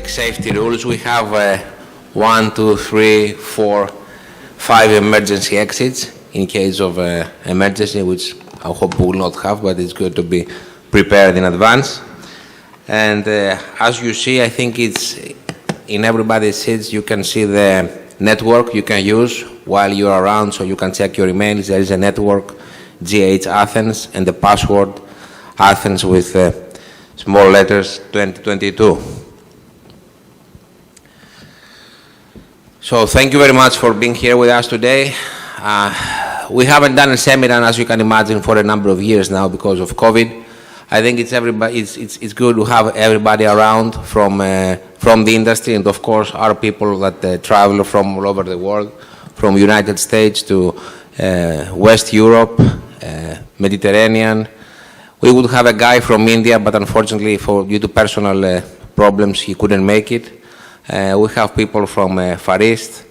Safety rules. We have 1, 2, 3, 4, 5 emergency exits in case of emergency, which I hope we will not have, but it's good to be prepared in advance. And as you see, I think it's in everybody's seats, you can see the network you can use while you're around, so you can check your emails. There is a network, GH Athens, and the password Athens with small letters 2022. So thank you very much for being here with us today. We haven't done a seminar, as you can imagine, for a number of years now because of COVID. I think it's good to have everybody around from the industry, and of course our people that travel from all over the world, from United States to West Europe, Mediterranean. We would have a guy from India, but unfortunately due to personal problems he couldn't make it. We have people from Far East,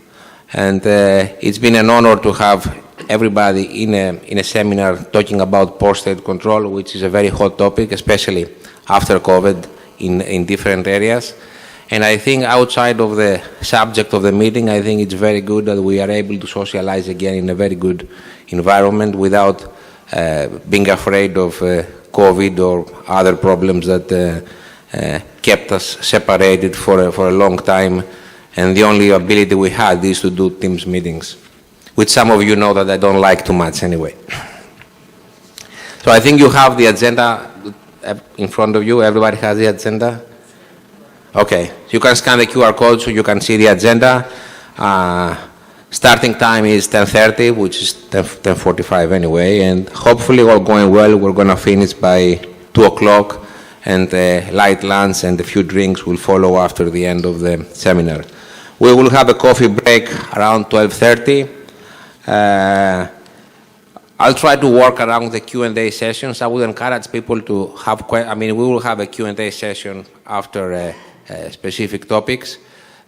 and it's been an honor to have everybody in a seminar talking about post-state control, which is a very hot topic, especially after COVID in different areas. And I think outside of the subject of the meeting, I think it's very good that we are able to socialize again in a very good environment without being afraid of COVID or other problems that kept us separated for a long time, and the only ability we had is to do Teams meetings, which some of you know that I don't like too much anyway. So I think you have the agenda in front of you. Everybody has the agenda? Okay, you can scan the QR code so you can see the agenda. Starting time is 10:30, which is 10:45 anyway, and hopefully all going well, we're going to finish by 2 o'clock. And light lunch and a few drinks will follow after the end of the seminar. We will have a coffee break around 12:30. I'll try to work around the Q&A sessions. I would encourage people to have we will have a Q&A session after specific topics.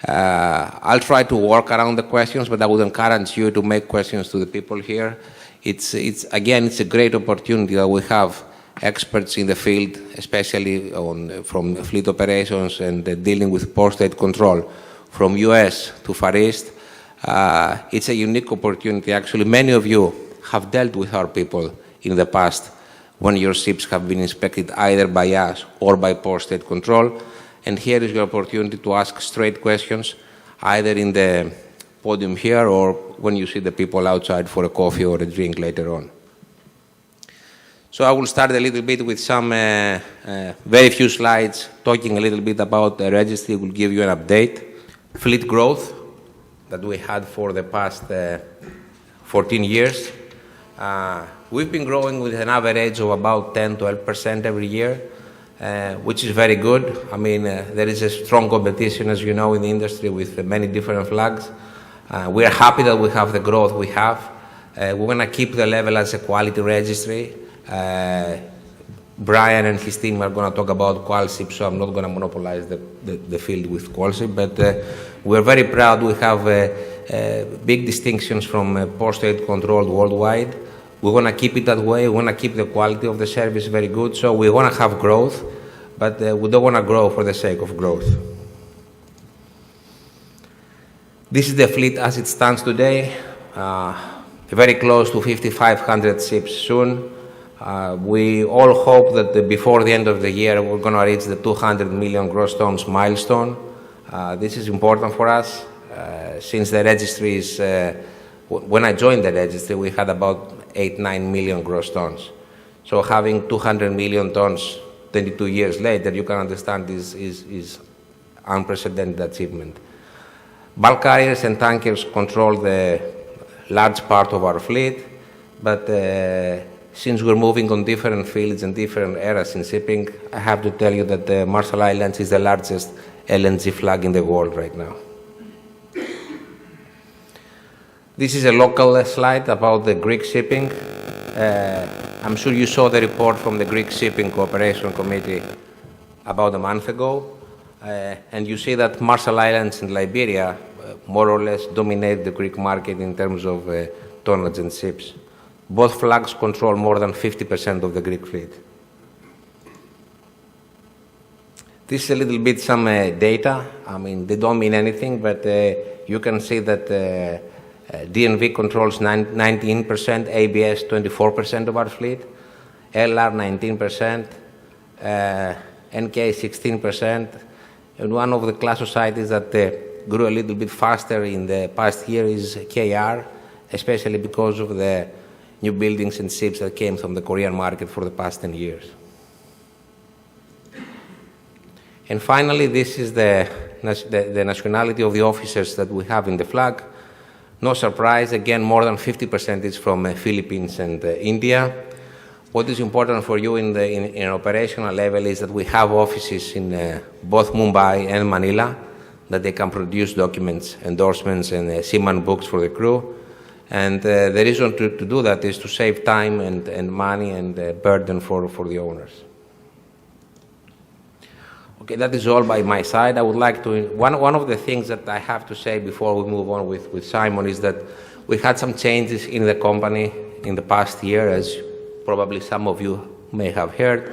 I'll try to work around the questions, but I would encourage you to make questions to the people here. It's a great opportunity that we have experts in the field, especially from fleet operations and dealing with post-state control, from US to Far East. It's a unique opportunity. Actually, many of you have dealt with our people in the past when your ships have been inspected either by us or by post-state control. And here is your opportunity to ask straight questions, either in the podium here or when you see the people outside for a coffee or a drink later on. So I will start a little bit with some very few slides talking a little bit about the registry. We'll give you an update. Fleet growth that we had for the past 14 years. We've been growing with an average of about 10-12% every year, which is very good. I mean, there is a strong competition, as you know, in the industry with many different flags. We are happy that we have the growth we have. We're going to keep the level as a quality registry. Brian and his team are going to talk about qualship, so I'm not going to monopolize the field with qualship, but we're very proud. We have big distinctions from post-state controlled worldwide. We want to keep it that way. We want to keep the quality of the service very good, so we want to have growth, but we don't want to grow for the sake of growth. This is the fleet as it stands today, very close to 5,500 ships soon. We all hope that before the end of the year we're going to reach the 200 million gross tons milestone. This is important for us since the registries, when I joined the registry, we had about 8-9 million gross tons. So having 200 million tons 22 years later, you can understand is unprecedented achievement. Bulk carriers and tankers control the large part of our fleet, but since we're moving on different fields and different eras in shipping, I have to tell you that the Marshall Islands is the largest LNG flag in the world right now. This is a local slide about the Greek shipping. I'm sure you saw the report from the Greek Shipping Cooperation Committee about a month ago, and you see that Marshall Islands and Liberia more or less dominate the Greek market in terms of tonnage and ships. Both flags control more than 50% of the Greek fleet. This is a little bit some data. I mean, they don't mean anything, but you can see that DNV controls 19%, ABS 24% of our fleet, LR 19%, NK 16%, and one of the class societies that grew a little bit faster in the past year is KR, especially because of the new buildings and ships that came from the Korean market for the past 10 years. And finally, this is the nationality of the officers that we have in the flag. No surprise, again, more than 50% is from Philippines and India. What is important for you in an operational level is that we have offices in both Mumbai and Manila, that they can produce documents, endorsements, and seaman books for the crew. And the reason to do that is to save time and money and burden for the owners. Okay, that is all by my side. I would like to, one of the things that I have to say before we move on with Simon is that we had some changes in the company in the past year, as probably some of you may have heard.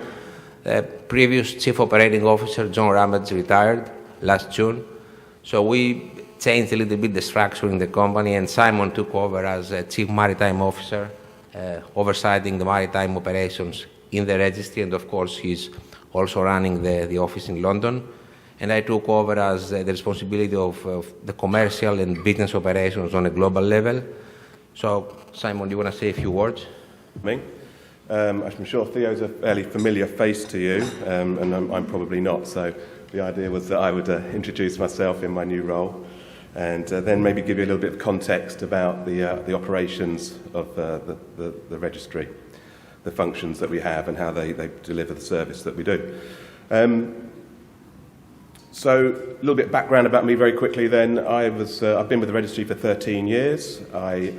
The previous Chief Operating Officer, John Ramage, retired last June. So we changed a little bit the structure in the company, and Simon took over as Chief Maritime Officer, overseeing the maritime operations in the registry, and of course he's also running the office in London. And I took over as the responsibility of the commercial and business operations on a global level. So, Simon, do you want to say a few words? Me? I'm sure Theo's a fairly familiar face to you, and I'm probably not. So the idea was that I would introduce myself in my new role, and then maybe give you a little bit of context about the operations of the registry, the functions that we have, and how they deliver the service that we do. So a little bit of background about me very quickly then. I've been with the registry for 13 years. I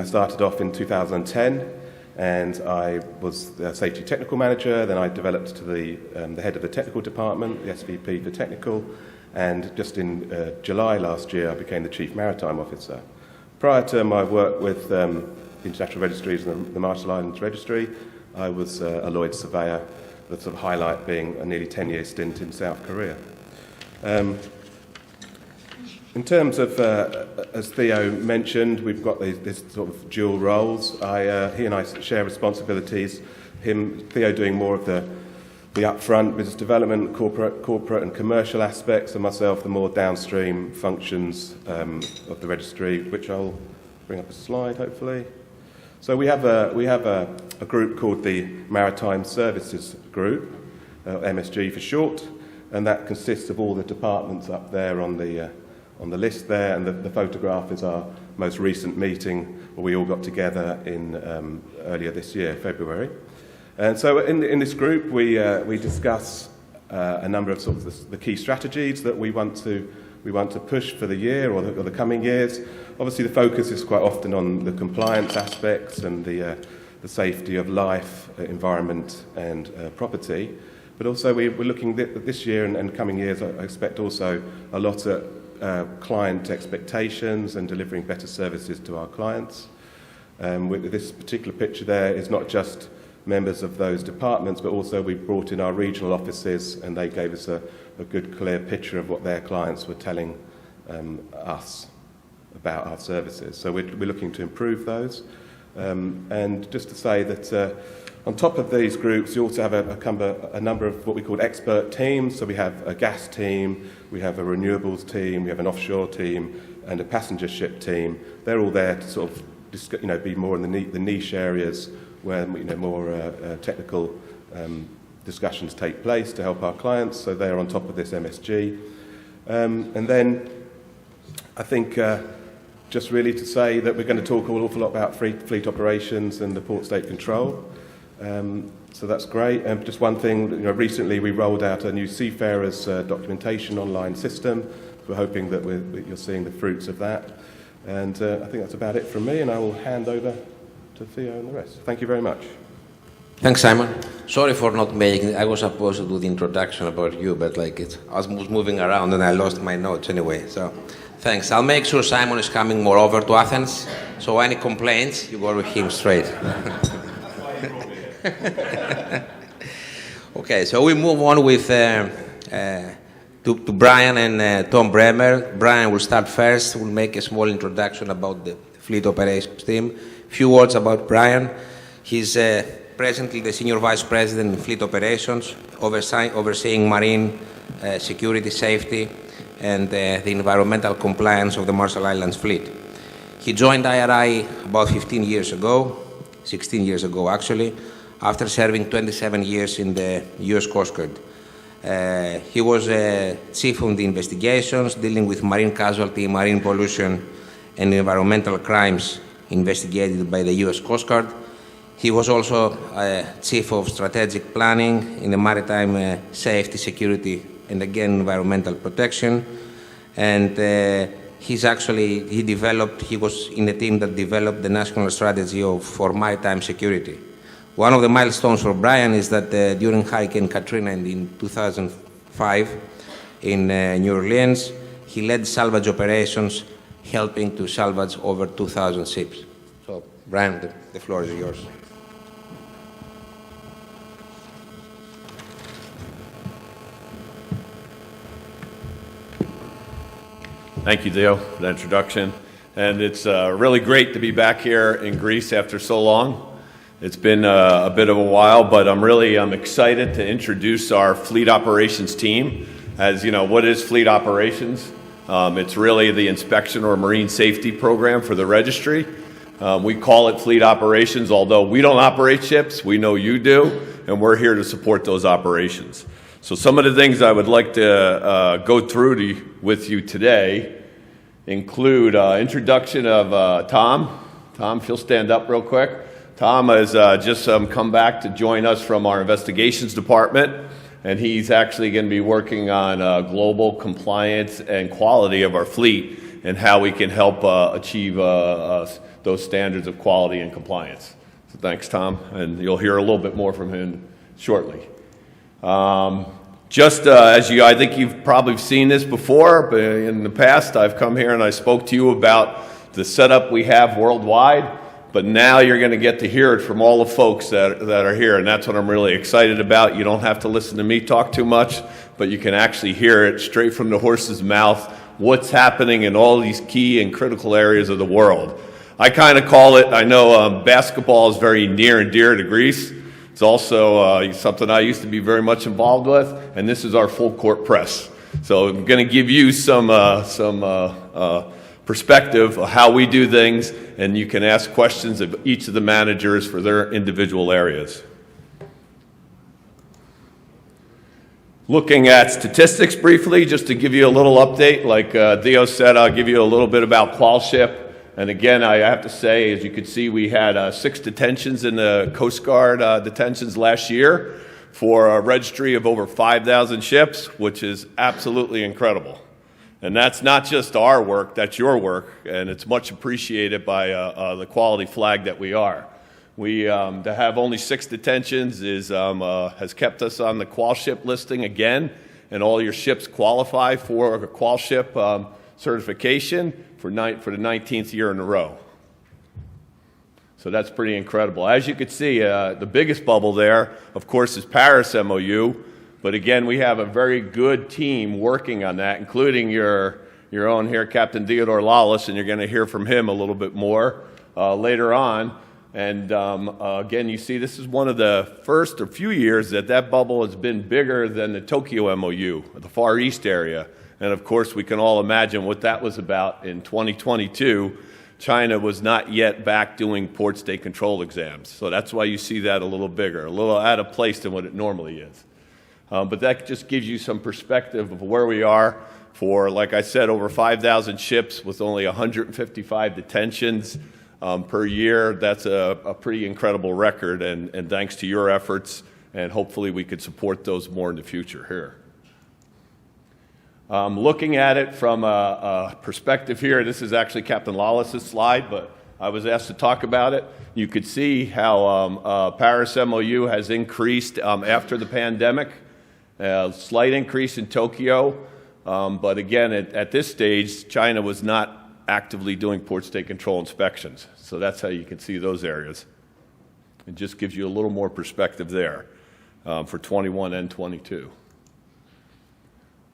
started off in 2010, and I was the safety technical manager. Then I developed to the head of the technical department, the SVP for technical, and just in July last year I became the chief maritime officer. Prior to my work with International Registries and the Marshall Islands Registry, I was a Lloyd's surveyor, the sort of highlight being a nearly 10-year stint in South Korea. In terms of, as Theo mentioned, we've got this sort of dual roles. He and I share responsibilities, Theo doing more of the upfront business development, corporate and commercial aspects, and myself the more downstream functions of the registry, which I'll bring up a slide, hopefully. So we have a group called the Maritime Services Group, MSG for short, and that consists of all the departments up there on the list there, and the photograph is our most recent meeting where we all got together in earlier this year, February. And so in this group we discuss a number of sort of the key strategies that we want to push for the year or the coming years. Obviously the focus is quite often on the compliance aspects and the safety of life, environment and property, but also we're looking this year and coming years. I expect also a lot at client expectations and delivering better services to our clients. With this particular picture there is not just members of those departments, but also we brought in our regional offices, and they gave us a good clear picture of what their clients were telling us about our services. So we're looking to improve those. And just to say that on top of these groups, you also have a number of what we call expert teams. So we have a gas team, we have a renewables team, we have an offshore team, and a passenger ship team. They're all there to sort of be more in the niche areas where more technical discussions take place to help our clients. So they're on top of this MSG. And then I think just really to say that we're going to talk an awful lot about fleet operations and the port state control. So that's great. Just one thing, recently we rolled out a new seafarers documentation online system. We're hoping that you're seeing the fruits of that. And I think that's about it from me, and I will hand over to Theo and the rest. Thank you very much. Thanks, Simon. Sorry for not making it. I was supposed to do the introduction about you, but I was moving around and I lost my notes anyway. So thanks. I'll make sure Simon is coming more over to Athens. So any complaints, you go with him straight. Okay, so we move on with to Brian and Tom Bremer. Brian will start first. We'll make a small introduction about the fleet operations team. A few words about Brian. He's presently the Senior Vice President in Fleet Operations, overseeing marine security, safety, and the environmental compliance of the Marshall Islands fleet. He joined IRI about 16 years ago actually, after serving 27 years in the U.S. Coast Guard. He was chief of the investigations dealing with marine casualty, marine pollution, and environmental crimes investigated by the U.S. Coast Guard. He was also chief of strategic planning in the maritime safety, security, and again environmental protection. And he was in the team that developed the national strategy for maritime security. One of the milestones for Brian is that during Hurricane Katrina in 2005 in New Orleans, he led salvage operations, helping to salvage over 2,000 ships. So, Brian, the floor is yours. Thank you, Theo, for that introduction. And it's really great to be back here in Greece after so long. It's been a bit of a while, but I'm excited to introduce our fleet operations team. As you know, what is fleet operations? It's really the inspection or marine safety program for the registry. We call it fleet operations, although we don't operate ships, we know you do, and we're here to support those operations. So some of the things I would like to go through with you today include introduction of Tom. Tom, if you'll stand up real quick. Tom has just come back to join us from our investigations department, and he's actually going to be working on global compliance and quality of our fleet and how we can help achieve those standards of quality and compliance. So thanks, Tom, and you'll hear a little bit more from him shortly. I think you've probably seen this before, but in the past I've come here and I spoke to you about the setup we have worldwide. But now you're going to get to hear it from all the folks that are here, and that's what I'm really excited about. You don't have to listen to me talk too much, but you can actually hear it straight from the horse's mouth, what's happening in all these key and critical areas of the world. I kind of call it, I know basketball is very near and dear to Greece. It's also something I used to be very much involved with, and this is our full court press. So I'm going to give you some perspective of how we do things, and you can ask questions of each of the managers for their individual areas. Looking at statistics briefly, just to give you a little update, like Theo said, I'll give you a little bit about Qualship. And again, I have to say, as you can see, we had 6 detentions in the Coast Guard detentions last year for a registry of over 5,000 ships, which is absolutely incredible. And that's not just our work, that's your work, and it's much appreciated by the quality flag that we are. To have only 6 detentions has kept us on the Qualship listing again, and all your ships qualify for a Qualship certification for the 19th year in a row. So that's pretty incredible. As you can see, the biggest bubble there, of course, is Paris MOU. But again, we have a very good team working on that, including your own here, Captain Theodore Lalas, and you're going to hear from him a little bit more later on. And again, you see this is one of the first or few years that bubble has been bigger than the Tokyo MOU, the Far East area. And of course, we can all imagine what that was about in 2022. China was not yet back doing port state control exams. So that's why you see that a little bigger, a little out of place than what it normally is. But that just gives you some perspective of where we are. for, like I said, over 5,000 ships with only 155 detentions per year. That's a pretty incredible record, and thanks to your efforts, and hopefully we could support those more in the future here. Looking at it from a perspective here, this is actually Captain Lalas' slide, but I was asked to talk about it. You could see how Paris MOU has increased after the pandemic, a slight increase in Tokyo, but again, at this stage, China was not actively doing port state control inspections. So that's how you can see those areas. It just gives you a little more perspective there for 21 and 22.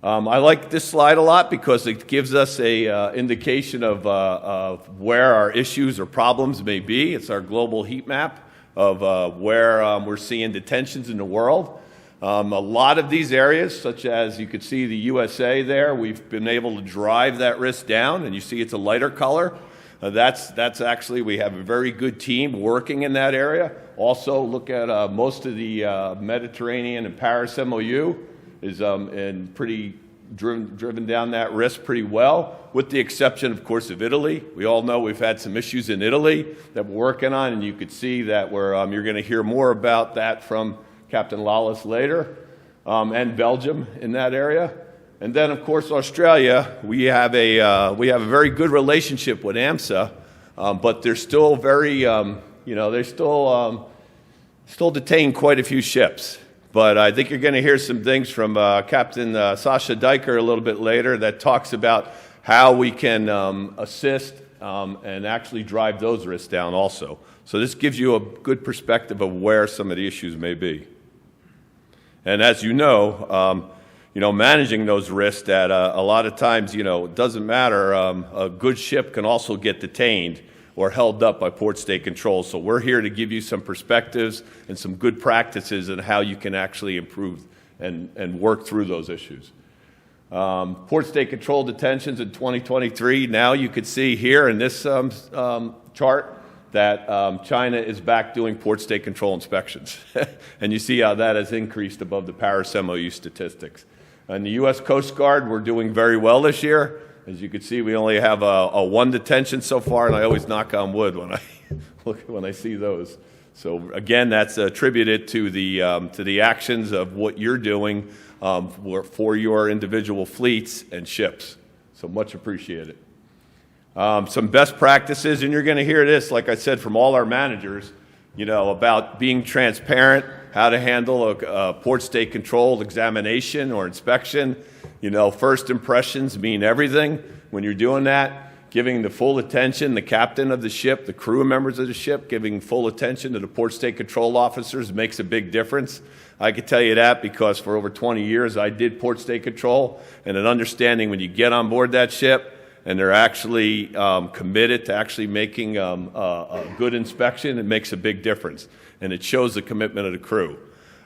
I like this slide a lot because it gives us a indication of where our issues or problems may be. It's our global heat map of where we're seeing detentions in the world. A lot of these areas, such as you could see the USA there, we've been able to drive that risk down, and you see it's a lighter color. That's actually, we have a very good team working in that area. Also, look at most of the Mediterranean and Paris MOU is and pretty driven down that risk pretty well, with the exception, of course, of Italy. We all know we've had some issues in Italy that we're working on, and you could see that you're going to hear more about that from Captain Lalas later, and Belgium in that area. And then, of course, Australia, we have a very good relationship with AMSA, but they're still very, they still detain quite a few ships. But I think you're going to hear some things from Captain Sasha Diker a little bit later that talks about how we can assist and actually drive those risks down also. So this gives you a good perspective of where some of the issues may be. And as you know, managing those risks that a lot of times, it doesn't matter. A good ship can also get detained or held up by port state control. So we're here to give you some perspectives and some good practices on how you can actually improve and work through those issues. Port state control detentions in 2023. Now you could see here in this chart that China is back doing port state control inspections. And you see how that has increased above the Paris MOU statistics. And the U.S. Coast Guard, we're doing very well this year. As you can see, we only have a one detention so far, and I always knock on wood when I see those. So again, that's attributed to the actions of what you're doing for your individual fleets and ships. So much appreciated. Some best practices, and you're going to hear this, like I said, from all our managers, about being transparent, how to handle a port state control examination or inspection. First impressions mean everything when you're doing that. Giving the full attention, the captain of the ship, the crew members of the ship, giving full attention to the port state control officers makes a big difference. I can tell you that because for over 20 years I did port state control, and an understanding when you get on board that ship and they're actually committed to actually making a good inspection, it makes a big difference. And it shows the commitment of the crew.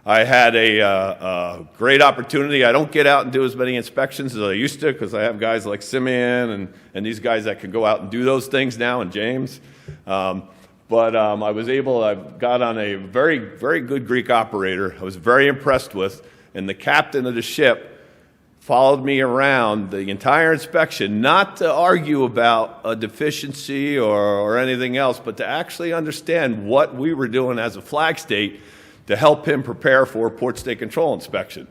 I had a great opportunity. I don't get out and do as many inspections as I used to because I have guys like Simeon and these guys that can go out and do those things now, and James. But I got on a very, very good Greek operator I was very impressed with, and the captain of the ship followed me around the entire inspection, not to argue about a deficiency or anything else, but to actually understand what we were doing as a flag state to help him prepare for a port state control inspection.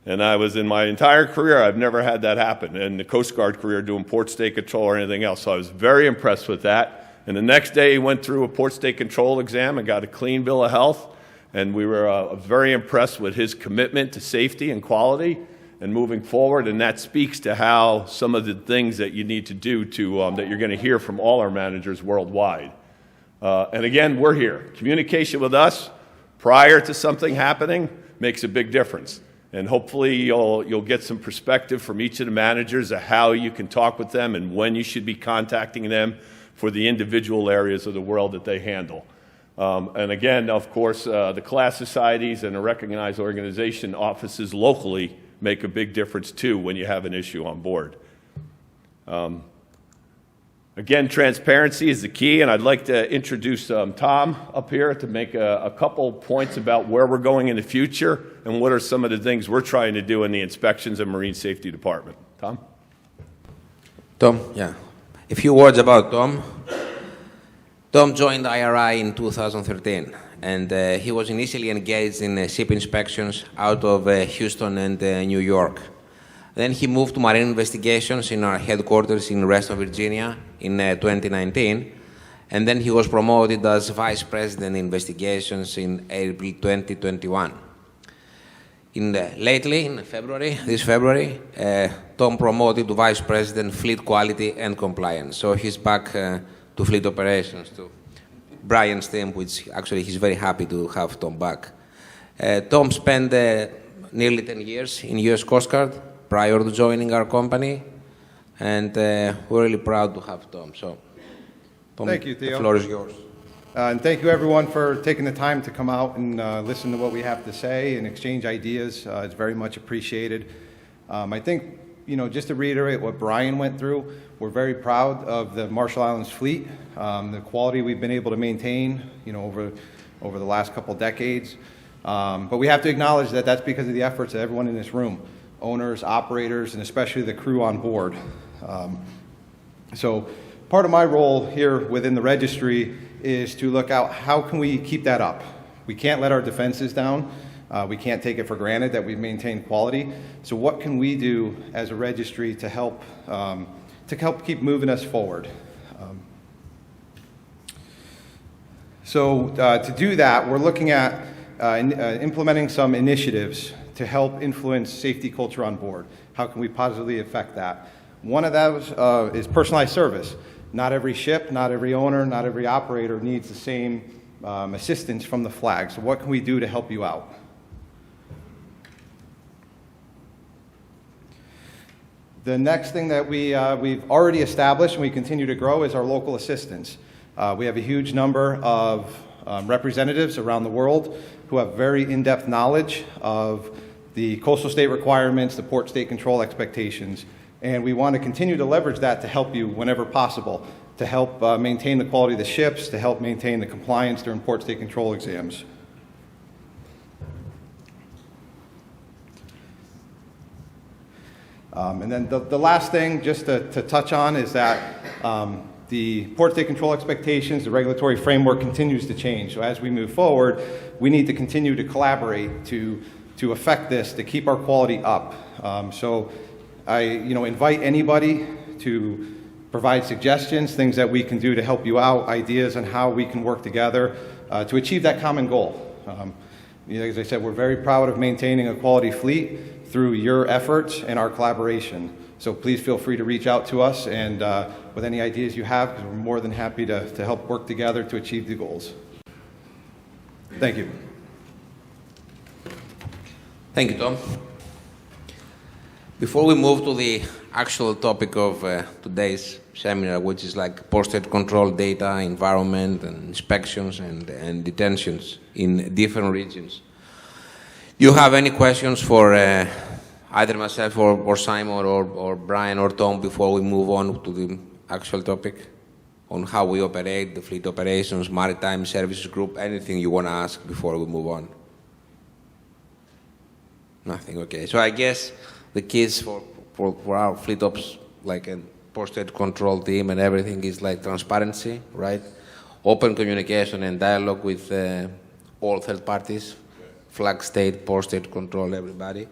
And I was, in my entire career, I've never had that happen, in the Coast Guard career doing port state control or anything else. So I was very impressed with that. And the next day he went through a port state control exam and got a clean bill of health. And we were very impressed with his commitment to safety and quality and moving forward. And that speaks to how some of the things that you need to do that you're going to hear from all our managers worldwide. And again, we're here. Communication with us prior to something happening makes a big difference. And hopefully you'll get some perspective from each of the managers of how you can talk with them and when you should be contacting them for the individual areas of the world that they handle. And again, of course, the class societies and the recognized organization offices locally make a big difference too when you have an issue on board. Again, transparency is the key, and I'd like to introduce Tom up here to make a couple points about where we're going in the future and what are some of the things we're trying to do in the Inspections and Marine Safety Department. Tom? Tom, yeah. A few words about Tom. Tom joined IRI in 2013, and he was initially engaged in ship inspections out of Houston and New York. Then he moved to marine investigations in our headquarters in Reston, Virginia in 2019, and then he was promoted as Vice President Investigations in April 2021. Lately, in this February, Tom promoted to Vice President Fleet Quality and Compliance. So he's back to Fleet Operations, to Brian's team, which actually he's very happy to have Tom back. Tom spent nearly 10 years in U.S. Coast Guard prior to joining our company, and we're really proud to have Tom. So, Tom, thank you, Theo. The floor is yours. And thank you, everyone, for taking the time to come out and listen to what we have to say and exchange ideas. It's very much appreciated. I think, just to reiterate what Brian went through, we're very proud of the Marshall Islands fleet, the quality we've been able to maintain, over the last couple decades. But we have to acknowledge that that's because of the efforts of everyone in this room, owners, operators, and especially the crew on board. So part of my role here within the registry is to look out how can we keep that up. We can't let our defenses down. We can't take it for granted that we maintain quality. So what can we do as a registry to help keep moving us forward? To do that, we're looking at implementing some initiatives to help influence safety culture on board. How can we positively affect that? One of those is personalized service. Not every ship, not every owner, not every operator needs the same assistance from the flag. So what can we do to help you out? The next thing that we've already established and we continue to grow is our local assistance. We have a huge number of representatives around the world who have very in-depth knowledge of the coastal state requirements, the port state control expectations, and we want to continue to leverage that to help you whenever possible, to help maintain the quality of the ships, to help maintain the compliance during port state control exams. And then the last thing just to touch on is that the port state control expectations, the regulatory framework continues to change. So as we move forward, we need to continue to collaborate to affect this, to keep our quality up. So I invite anybody to provide suggestions, things that we can do to help you out, ideas on how we can work together to achieve that common goal. As I said, we're very proud of maintaining a quality fleet through your efforts and our collaboration. So please feel free to reach out to us and with any ideas you have, because we're more than happy to help work together to achieve the goals. Thank you. Thank you, Tom. Before we move to the actual topic of today's seminar, which is like port-state control data, environment, and inspections and detentions in different regions, do you have any questions for either myself or Simon or Brian or Tom before we move on to the actual topic on how we operate, the fleet operations, maritime services group, anything you want to ask before we move on? Nothing, okay. So I guess the keys for our fleet ops, like a port-state control team and everything, is like transparency, right? Open communication and dialogue with all third parties, flag state, port-state control, everybody.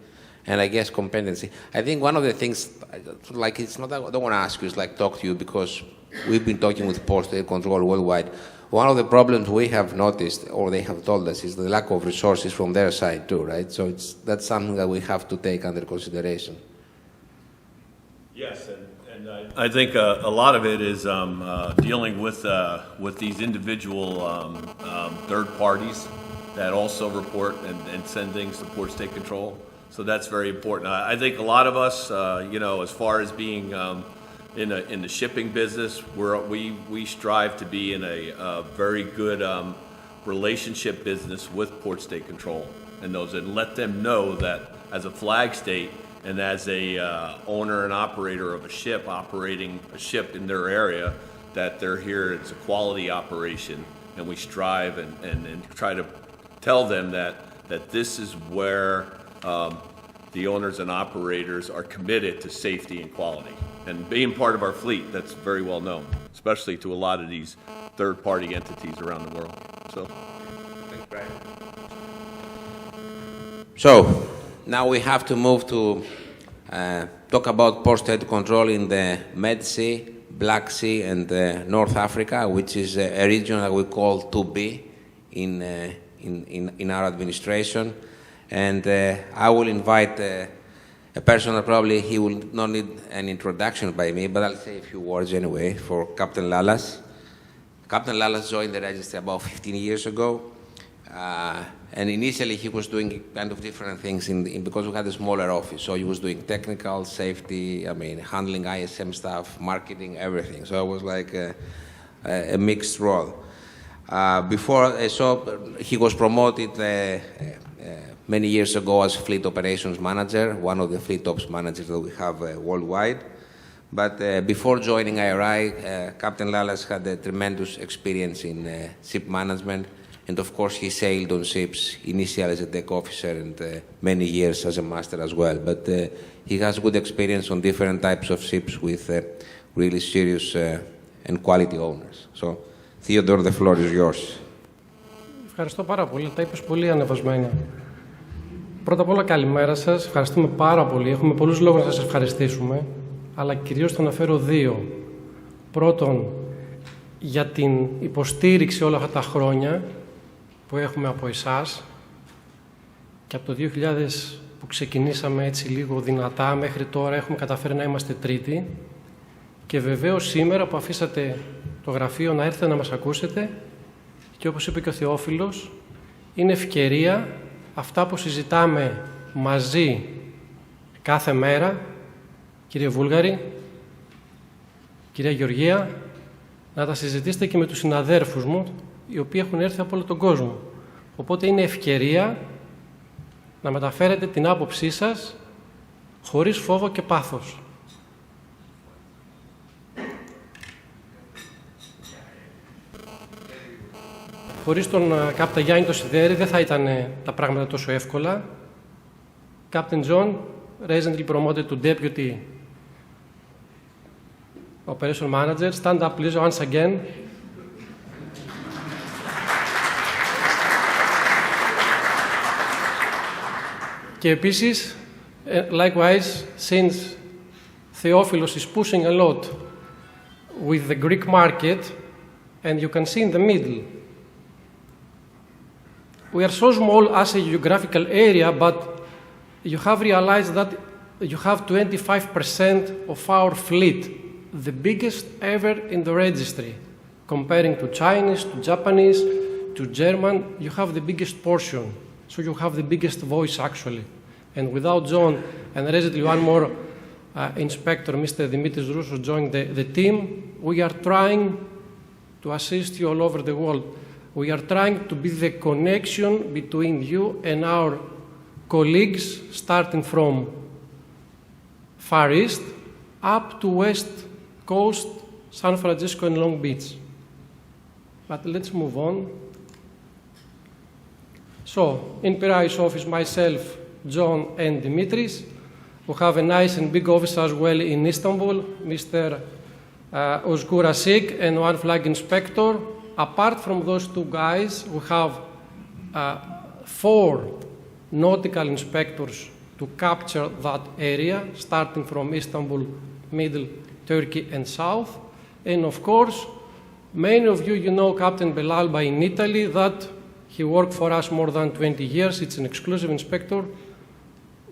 And I guess competency. I think one of the things, like it's not, I don't want to ask you, is like talk to you because we've been talking with port-state control worldwide. One of the problems we have noticed, or they have told us, is the lack of resources from their side too, right? So that's something that we have to take under consideration. Yes, and I think a lot of it is dealing with these individual third parties that also report and send things to port state control. So that's very important. I think a lot of us, as far as being in the shipping business, we strive to be in a very good relationship business with port state control and let them know that as a flag state and as a owner and operator of a ship operating a ship in their area, that they're here. It's a quality operation, and we strive and try to tell them that this is where the owners and operators are committed to safety and quality. And being part of our fleet, that's very well known, especially to a lot of these third-party entities around the world. So, now we have to move to talk about post-trade control in the Med Sea, Black Sea, and North Africa, which is a region that we call 2B in our administration. And I will invite a person that probably he will not need an introduction by me, but I'll say a few words anyway, for Captain Lalas. Captain Lalas joined the Registry about 15 years ago. And initially he was doing kind of different things because we had a smaller office. So he was doing technical, safety, handling ISM stuff, marketing, everything. So it was like a mixed role. He was promoted many years ago as Fleet Operations Manager, one of the Fleet Ops managers that we have worldwide. But before joining IRI, Captain Lalas had a tremendous experience in ship management. And of course, he sailed on ships, initially as a deck officer and many years as a master as well. But he has good experience on different types of ships with really serious and quality owners. So, Theodore, the floor is yours. Ευχαριστώ πάρα πολύ. Τα είπες πολύ ανεβασμένα. Πρώτα απ' όλα, καλημέρα σας. Ευχαριστούμε πάρα πολύ. Έχουμε πολλούς λόγους να σας ευχαριστήσουμε, αλλά κυρίως θα αναφέρω δύο. Πρώτον, για την υποστήριξη όλα αυτά τα χρόνια που έχουμε από εσάς και από το 2000 που ξεκινήσαμε έτσι λίγο δυνατά μέχρι τώρα έχουμε καταφέρει να είμαστε τρίτοι και βεβαίως σήμερα που αφήσατε το γραφείο να έρθετε να μας ακούσετε και όπως είπε και ο Θεόφιλος είναι ευκαιρία αυτά που συζητάμε μαζί κάθε μέρα, κύριε Βούλγαρη, κυρία Γεωργία, να τα συζητήσετε και με τους συναδέρφους μου οι οποίοι έχουν έρθει από όλο τον κόσμο. Οπότε είναι ευκαιρία να μεταφέρετε την άποψή σας χωρίς φόβο και πάθος. Χωρίς τον Κάπτα Γιάννη το Σιδέρη δεν θα ήταν τα πράγματα τόσο εύκολα. Captain John, recently promoted to Deputy Operation Manager. Stand up please once again. Και επίσης, likewise, since Theophilos is pushing a lot with the Greek market, and you can see in the middle, we are so small as a geographical area, but you have realized that you have 25% of our fleet, the biggest ever in the registry. Comparing to Chinese, to Japanese, to German, you have the biggest portion. So you have the biggest voice, actually. And without John, and recently one more inspector, Mr. Dimitris Roussos, joined the team, we are trying to assist you all over the world. We are trying to be the connection between you and our colleagues, starting from Far East up to West Coast, San Francisco and Long Beach. But let's move on. So, in Piraeus office, myself, John and Dimitris. We have a nice and big office as well in Istanbul, Mr. Ozgur Asik and one flag inspector. Apart from those two guys, we have 4 nautical inspectors to capture that area, starting from Istanbul, Middle, Turkey and South. And of course, many of you know Captain Belalba in Italy, that he worked for us more than 20 years. It's an exclusive inspector.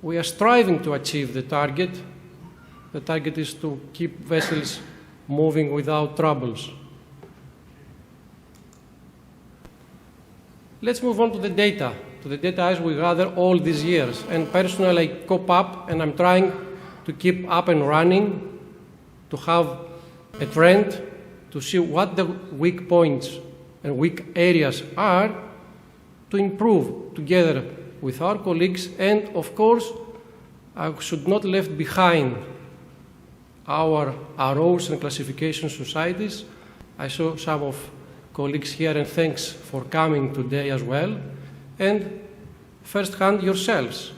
We are striving to achieve the target. The target is to keep vessels moving without troubles. Let's move on to the data as we gather all these years. And personally, I cope up and I'm trying to keep up and running, to have a trend, to see what the weak points and weak areas are, to improve together with our colleagues, and of course, I should not left behind our ROs and classification societies. I saw some of colleagues here, and thanks for coming today as well. And first hand yourselves.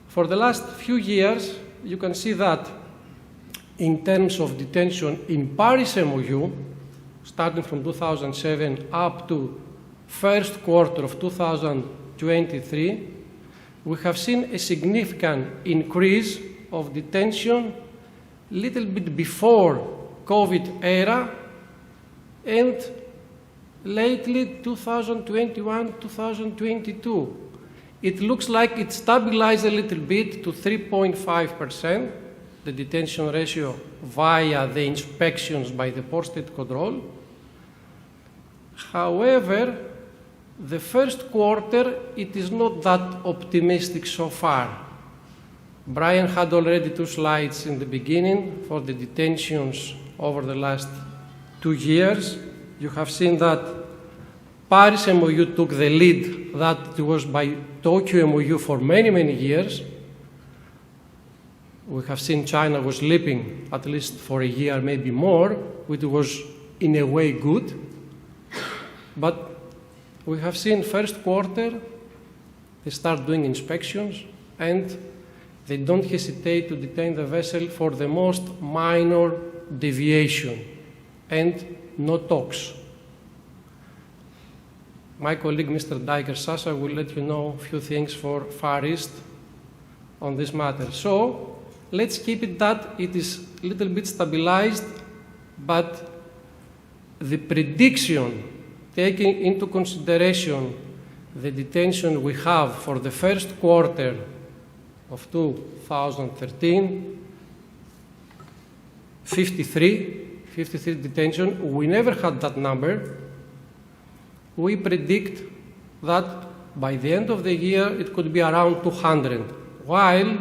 For the last few years, you can see that in terms of detention in Paris MOU, starting from 2007 up to first quarter of 2023, we have seen a significant increase of detention a little bit before COVID era and lately 2021, 2022. It looks like it stabilized a little bit to 3.5%, the detention ratio via the inspections by the Port-State Control. However, the first quarter, it is not that optimistic so far. Brian had already 2 slides in the beginning for the detentions over the last 2 years. You have seen that Paris MOU took the lead that it was by Tokyo MOU for many, many years. We have seen China was sleeping at least for a year, maybe more, which was in a way good. But we have seen first quarter, they start doing inspections and they don't hesitate to detain the vessel for the most minor deviation and no talks. My colleague, Mr. Diker Sasa, will let you know a few things for Far East on this matter. So let's keep it that it is a little bit stabilized, but the prediction, taking into consideration the detention we have for the first quarter of 2013, 53 detention, we never had that number. We predict that by the end of the year it could be around 200, while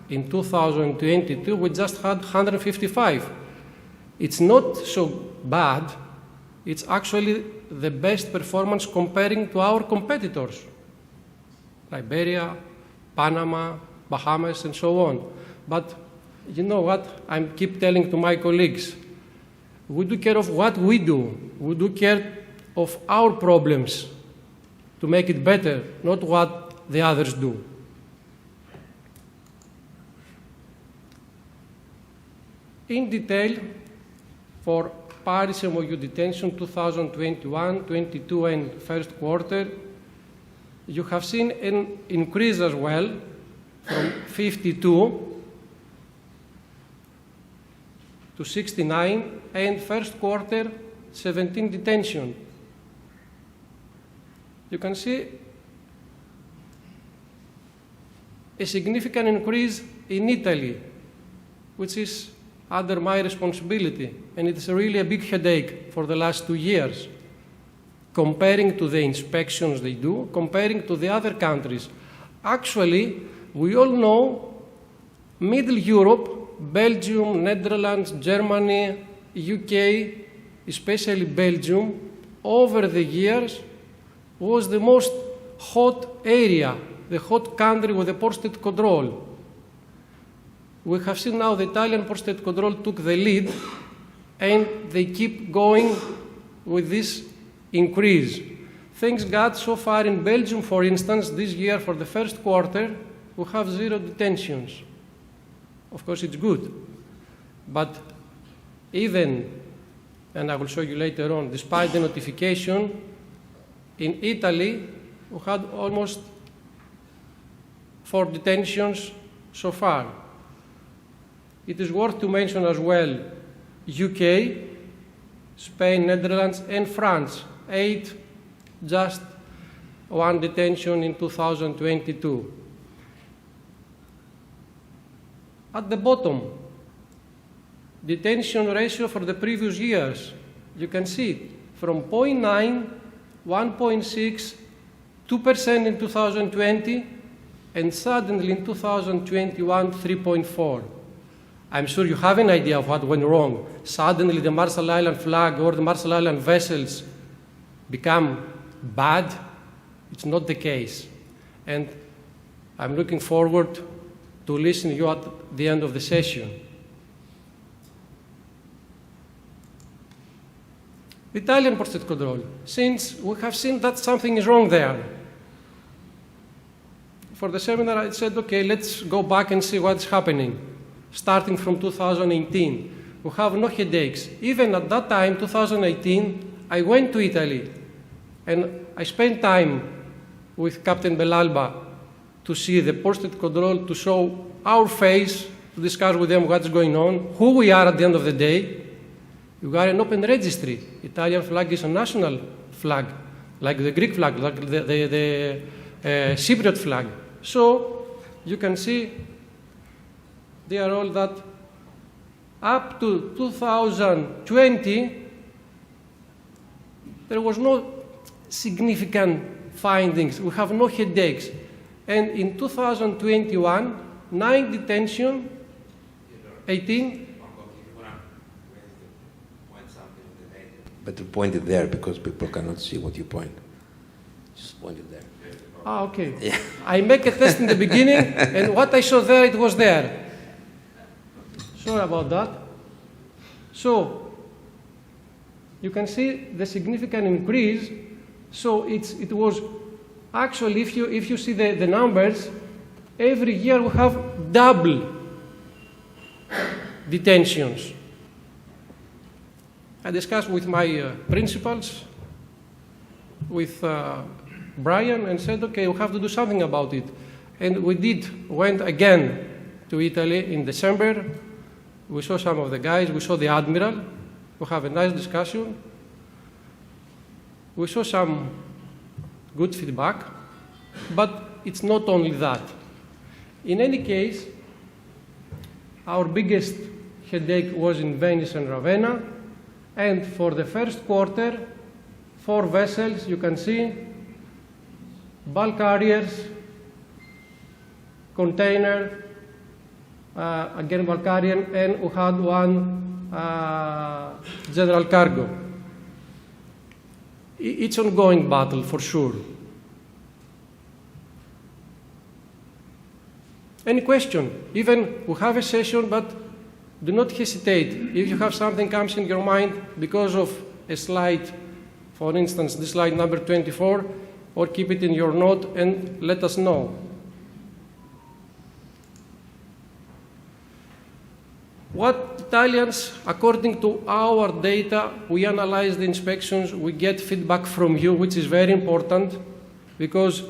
in 2022 we just had 155. It's not so bad. It's actually the best performance comparing to our competitors, Liberia, Panama, Bahamas, and so on. But you know what? I keep telling to my colleagues, we do care of what we do. We do care of our problems to make it better, not what the others do. In detail, for Paris MOU detention 2021, 22, and first quarter, you have seen an increase as well from 52 to 69, and first quarter, 17 detention. You can see a significant increase in Italy, which is under my responsibility, and it's really a big headache for the last 2 years, comparing to the inspections they do, comparing to the other countries. Actually, we all know Middle Europe, Belgium, Netherlands, Germany, UK, especially Belgium, over the years was the most hot area, the hot country with the Port-State Control. We have seen now the Italian Port-State Control took the lead and they keep going with this increase. Thanks God, so far in Belgium, for instance, this year for the first quarter, we have 0 detentions. Of course, it's good. But even, and I will show you later on, despite the notification, in Italy, we had almost 4 detentions so far. It is worth to mention as well UK, Spain, Netherlands, and France. 8, just 1 detention in 2022. At the bottom, detention ratio for the previous years. You can see it from 0.9, 1.6, 2% in 2020, and suddenly in 2021, 3.4. I'm sure you have an idea of what went wrong. Suddenly the Marshall Island flag or the Marshall Island vessels become bad. It's not the case. And I'm looking forward to listen to you at the end of the session. The Italian Port-State Control, since we have seen that something is wrong there. for the seminar, I said, okay, let's go back and see what's happening. Starting from 2018, we have no headaches. Even at that time, 2018, I went to Italy and I spent time with Captain Belalba to see the posted control, to show our face, to discuss with them what's going on, who we are at the end of the day. We are an open registry. Italian flag is a national flag, like the Greek flag, like the Cypriot flag. So you can see they are all that up to 2020, there was no significant findings. We have no headaches. And in 2021, 9 detention, 18. But you point it there because people cannot see what you point. Just point it there. Ah, okay. Yeah. I make a test in the beginning, and what I saw there, it was there. Sorry about that. So, you can see the significant increase. So it was actually, if you see the numbers, every year we have double detentions. I discussed with my principals, with Brian, and said, okay, we have to do something about it. And we went again to Italy in December. We saw some of the guys, we saw the Admiral, we have a nice discussion. We saw some good feedback, but it's not only that. In any case, our biggest headache was in Venice and Ravenna, and for the first quarter, 4 vessels, you can see, bulk carriers, container, again Bulgarian, and we had one general cargo. It's an ongoing battle for sure. Any question? Even we have a session, but do not hesitate. If you have something comes in your mind because of a slide, for instance, this slide number 24, or keep it in your note and let us know. What Italians, according to our data, we analyze the inspections, we get feedback from you, which is very important, because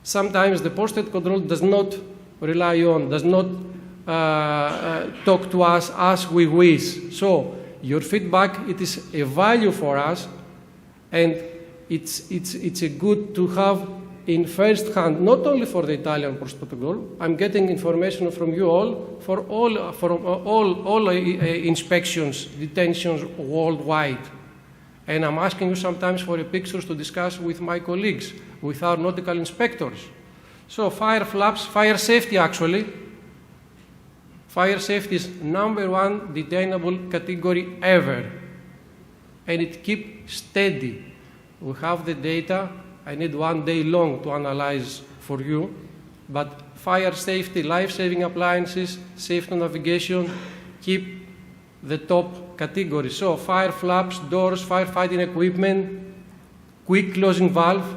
sometimes the posted control does not rely on, does not talk to us as we wish. So your feedback, it is a value for us, and it's a good to have in first hand, not only for the Italian posted control. I'm getting information from you all for all inspections, detentions worldwide. And I'm asking you sometimes for pictures to discuss with my colleagues, with our nautical inspectors. So fire flaps, fire safety actually. Fire safety is #1 detainable category ever. And it keeps steady. We have the data. I need 1 day long to analyze for you. But fire safety, life-saving appliances, safety navigation, keep the top category. So fire flaps, doors, firefighting equipment, quick closing valve,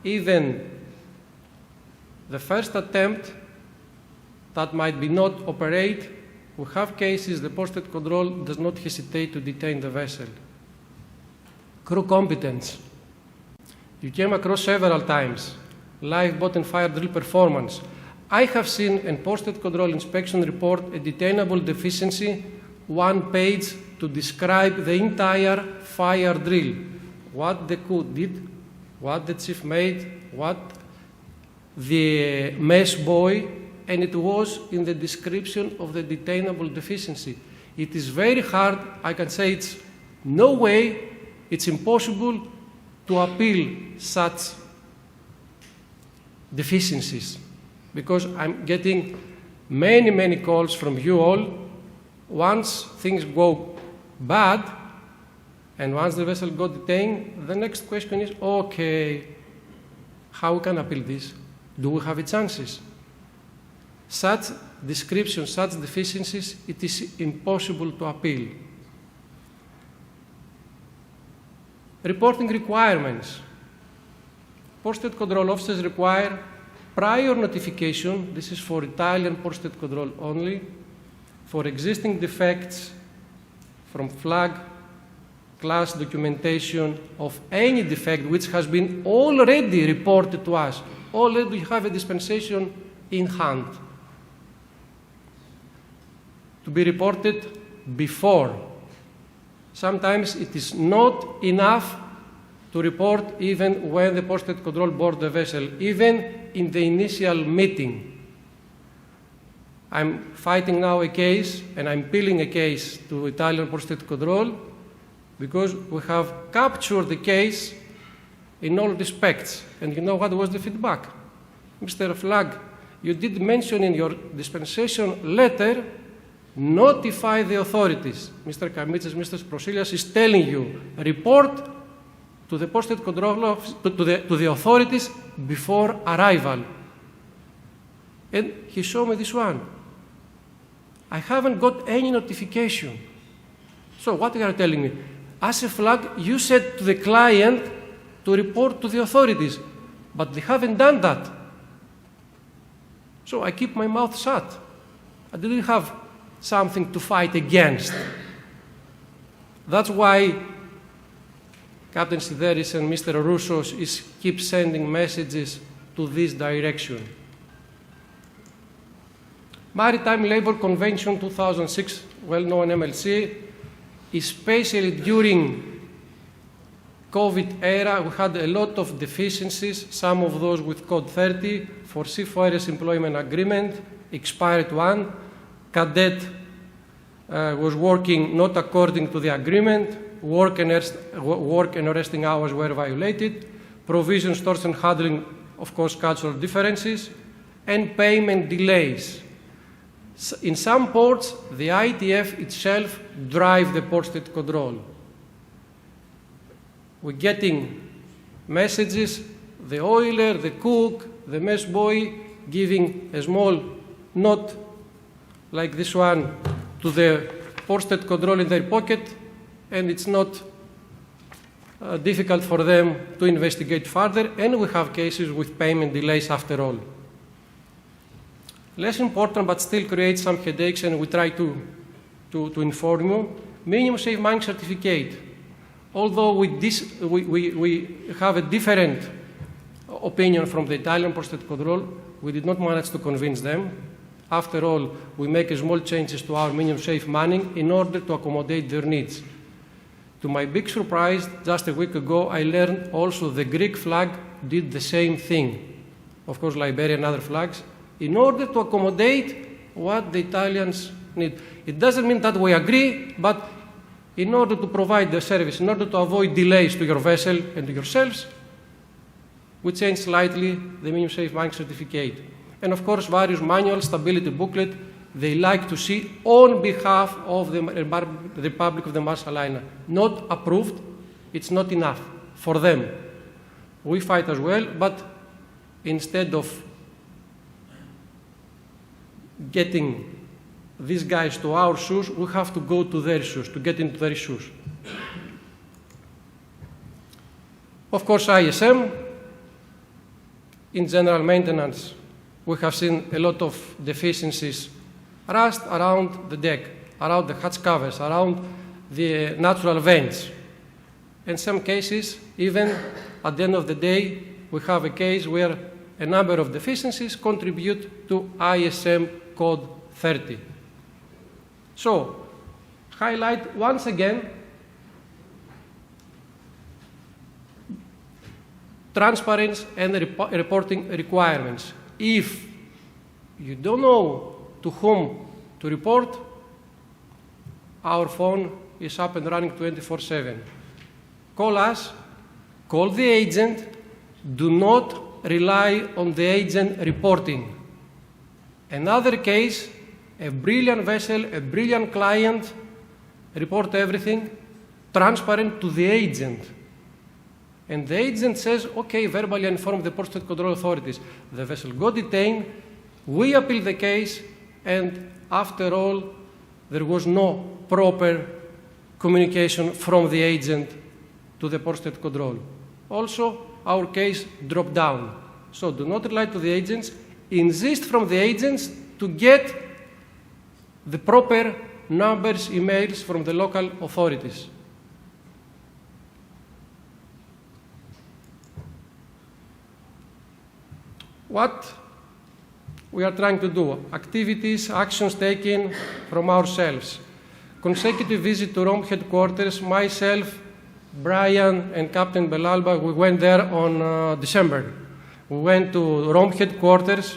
even the first attempt that might be not operate, we have cases the posted control does not hesitate to detain the vessel. Crew competence. You came across several times, lifeboat and fire drill performance. I have seen in posted control inspection report a detainable deficiency, 1 page to describe the entire fire drill. What the crew did, what the chief made, what the mess boy, and it was in the description of the detainable deficiency. It is very hard, I can say it's no way, it's impossible to appeal such deficiencies, because I'm getting many calls from you all. Once things go bad, and once the vessel got detained, the next question is, okay, how we can appeal this? Do we have chances? Such descriptions, such deficiencies, it is impossible to appeal. Reporting requirements. Posted control officers require Prior notification, this is for Italian port state control only, for existing defects from flag, class documentation of any defect which has been already reported to us. Already we have a dispensation in hand to be reported before. Sometimes it is not enough to report even when the port state control board the vessel, even in the initial meeting. I'm fighting now a case, and I'm appealing a case to Italian port state control because we have captured the case in all respects. And you know what was the feedback? Mr. Flag, you did mention in your dispensation letter, notify the authorities. Mr. Kamitsis, Mr. Prosilias is telling you, report to the port state control office, to the authorities before arrival. And he showed me this one. I haven't got any notification. So what you are telling me? As a flag, you said to the client to report to the authorities, but they haven't done that. So I keep my mouth shut. I didn't have something to fight against. That's why Captain Sideris and Mr. Roussos keep sending messages to this direction. Maritime Labour Convention 2006, well-known MLC, especially during COVID era, we had a lot of deficiencies, some of those with Code 30 for Seafarers Employment Agreement, expired one. Cadet was working not according to the agreement, work and resting hours were violated, provision, stores and handling, of course, cultural differences, and payment delays. In some ports, the ITF itself drive the port state control. We're getting messages, the oiler, the cook, the mess boy, giving a small note like this one to the port state control in their pocket, and it's not difficult for them to investigate further, and we have cases with payment delays after all. Less important, but still creates some headaches, and we try to inform you. Minimum safe mining certificate. Although we have a different opinion from the Italian port state control, we did not manage to convince them. After all, we make small changes to our minimum safe manning in order to accommodate their needs. To my big surprise, just a week ago, I learned also the Greek flag did the same thing. Of course, Liberia and other flags, in order to accommodate what the Italians need. It doesn't mean that we agree, but in order to provide the service, in order to avoid delays to your vessel and to yourselves, we change slightly the minimum safe mining certificate. And of course, various manual stability booklet they like to see on behalf of the Republic of the Marshall Islands. Not approved, it's not enough for them. We fight as well, but instead of getting these guys to our shoes, we have to go to their shoes, to get into their shoes. Of course, ISM, in general maintenance, we have seen a lot of deficiencies, rust around the deck, around the hatch covers, around the natural vents. In some cases, even at the end of the day, we have a case where a number of deficiencies contribute to ISM Code 30. So, highlight once again transparency and reporting requirements. If you don't know to whom to report, our phone is up and running 24/7. Call us, call the agent, do not rely on the agent reporting. Another case, a brilliant vessel, a brilliant client, report everything, transparent to the agent. And the agent says, okay, verbally inform the port state control authorities. The vessel got detained, we appeal the case, and after all, there was no proper communication from the agent to the port state control. Also, our case dropped down. So do not rely to the agents. Insist from the agents to get the proper numbers, emails from the local authorities. What we are trying to do, activities, actions taken from ourselves. Consecutive visit to Rome headquarters, myself, Brian and Captain Belalba, we went there on December. We went to Rome headquarters.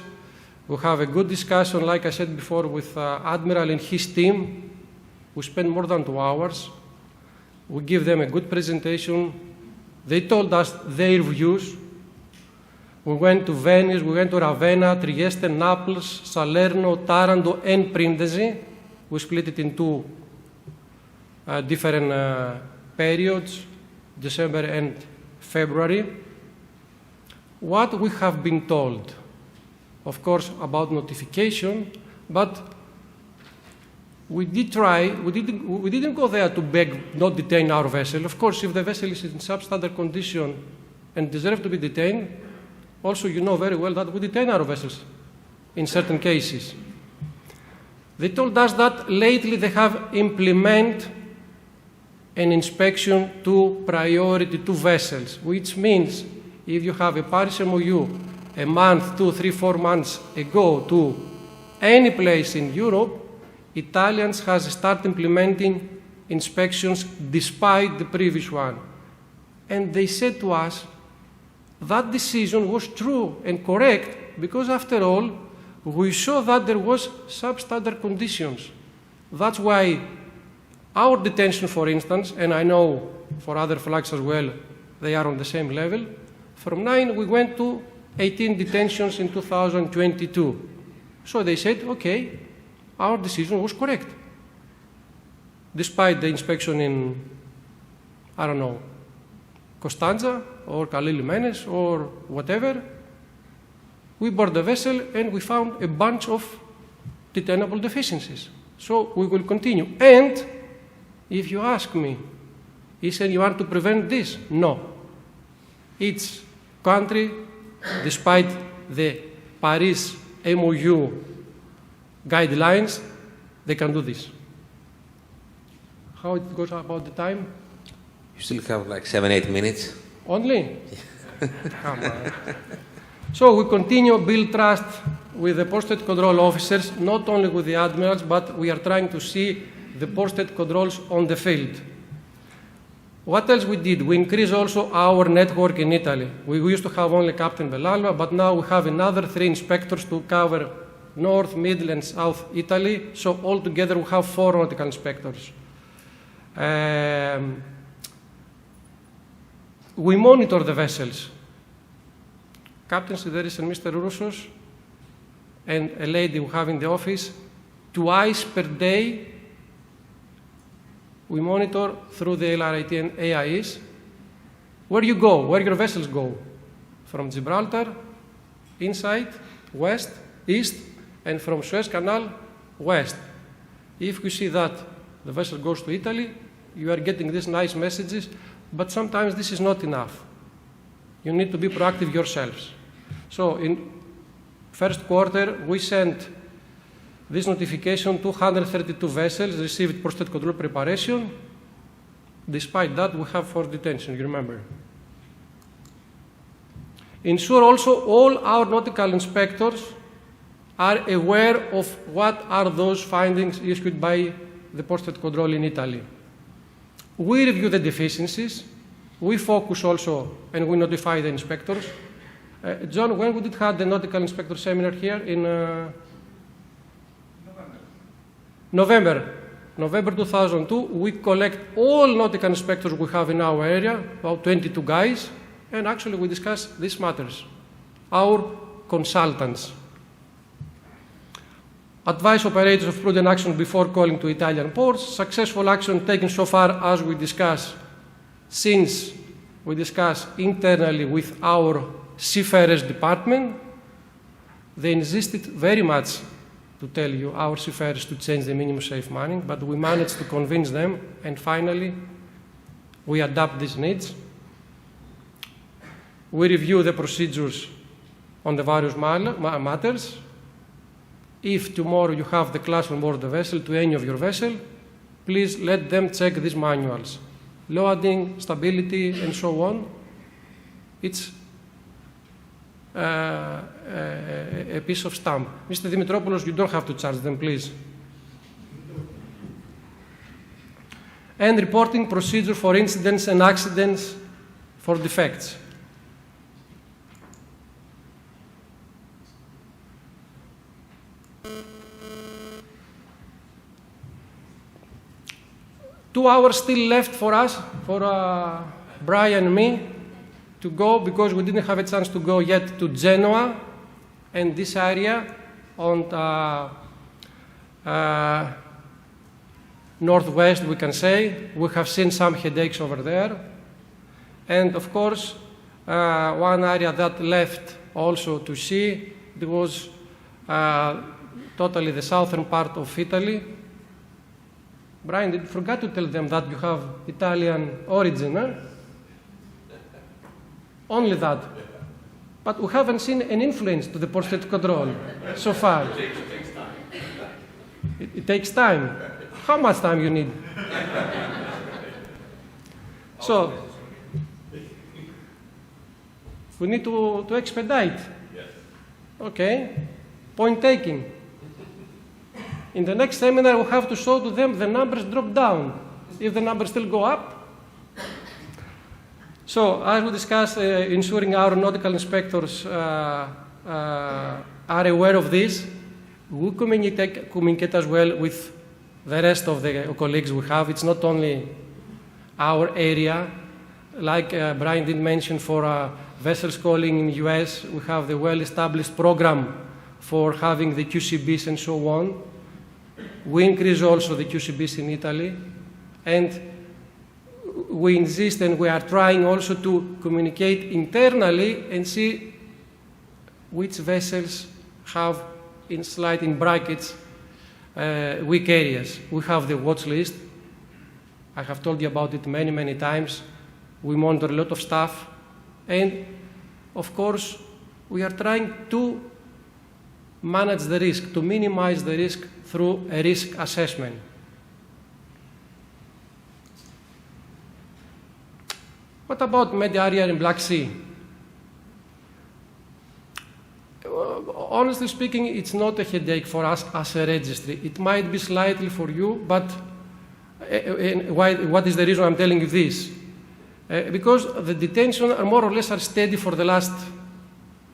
We have a good discussion, like I said before, with Admiral and his team. We spent more than 2 hours. We give them a good presentation. They told us their views. We went to Venice, we went to Ravenna, Trieste, Naples, Salerno, Taranto, and Brindisi. We split it in 2 different periods, December and February. What we have been told, of course, about notification, but we did try, we didn't go there to beg not detain our vessel. Of course, if the vessel is in substandard condition and deserves to be detained, also you know very well that we detain our vessels in certain cases. They told us that lately they have implemented an inspection to priority 2 vessels, which means if you have a Paris MOU a month, 2, 3, 4 months ago to any place in Europe, Italians has started implementing inspections despite the previous one. And they said to us that decision was true and correct because after all, we saw that there was substandard conditions. That's why our detention, for instance, and I know for other flags as well, they are on the same level. From 9, we went to 18 detentions in 2022. So they said, okay, our decision was correct. Despite the inspection in, I don't know, Constanza or Kalilimenes or whatever, we board the vessel and we found a bunch of detainable deficiencies. So we will continue. And if you ask me, is anyone to prevent this? No. Each country, despite the Paris MOU guidelines, they can do this. How it goes about the time? You still have like 7-8 minutes. Only? Come on. So we continue to build trust with the posted control officers, not only with the admirals, but we are trying to see the posted controls on the field. What else we did? We increased also our network in Italy. We used to have only Captain Belalba, but now we have another 3 inspectors to cover North, Middle, and South Italy. So altogether we have 4 nautical inspectors. We monitor the vessels. Captain Sideris and Mr. Roussos and a lady we have in the office, twice per day, we monitor through the LRIT and AIS where you go, where your vessels go. From Gibraltar, inside, west, east, and from Suez Canal, west. If you see that the vessel goes to Italy, you are getting these nice messages, but sometimes this is not enough. You need to be proactive yourselves. So in first quarter, we sent this notification, 232 vessels received posted control preparation. Despite that, we have 4 detention, you remember. Ensure also all our nautical inspectors are aware of what are those findings issued by the posted control in Italy. We review the deficiencies. We focus also and we notify the inspectors. John, when we did have the nautical inspector seminar here in November 2002, we collect all nautical inspectors we have in our area, about 22 guys, and actually we discuss these matters. Our consultants. Advise operators of prudent action before calling to Italian ports. Successful action taken so far as we discuss, since we discuss internally with our seafarers department. They insisted very much to tell you, our seafarers, to change the minimum safe manning, but we managed to convince them, and finally we adapt these needs. We review the procedures on the various matters. If tomorrow you have the class on board the vessel to any of your vessel, please let them check these manuals. Loading, stability, and so on. It's a piece of stamp. Mr. Dimitropoulos, you don't have to charge them, please. And reporting procedure for incidents and accidents for defects. Two hours still left for us, for Brian and me, to go, because we didn't have a chance to go yet to Genoa and this area on northwest, we can say. We have seen some headaches over there. And of course, one area that left also to see, it was totally the southern part of Italy. Brian, you forgot to tell them that you have Italian origin, eh? Only that. But we haven't seen an influence to the port-state control so far. It takes time. How much time you need? So, we need to expedite. Okay, point taking. In the next seminar, we have to show to them the numbers drop down, if the numbers still go up. So, as we discussed, ensuring our nautical inspectors are aware of this, we communicate as well with the rest of the colleagues we have. It's not only our area. Like Brian did mention, for vessels calling in the US, we have the well-established program for having the QCBs and so on. We increase also the QCBs in Italy, and we insist and we are trying also to communicate internally and see which vessels have, in brackets, weak areas. We have the watch list. I have told you about it many, many times. We monitor a lot of stuff, and of course, we are trying to manage the risk, to minimize the risk through a risk assessment. What about Media area in Black Sea? Honestly speaking, it's not a headache for us as a registry. It might be slightly for you, but what is the reason I'm telling you this? Because the detention are more or less are steady for the last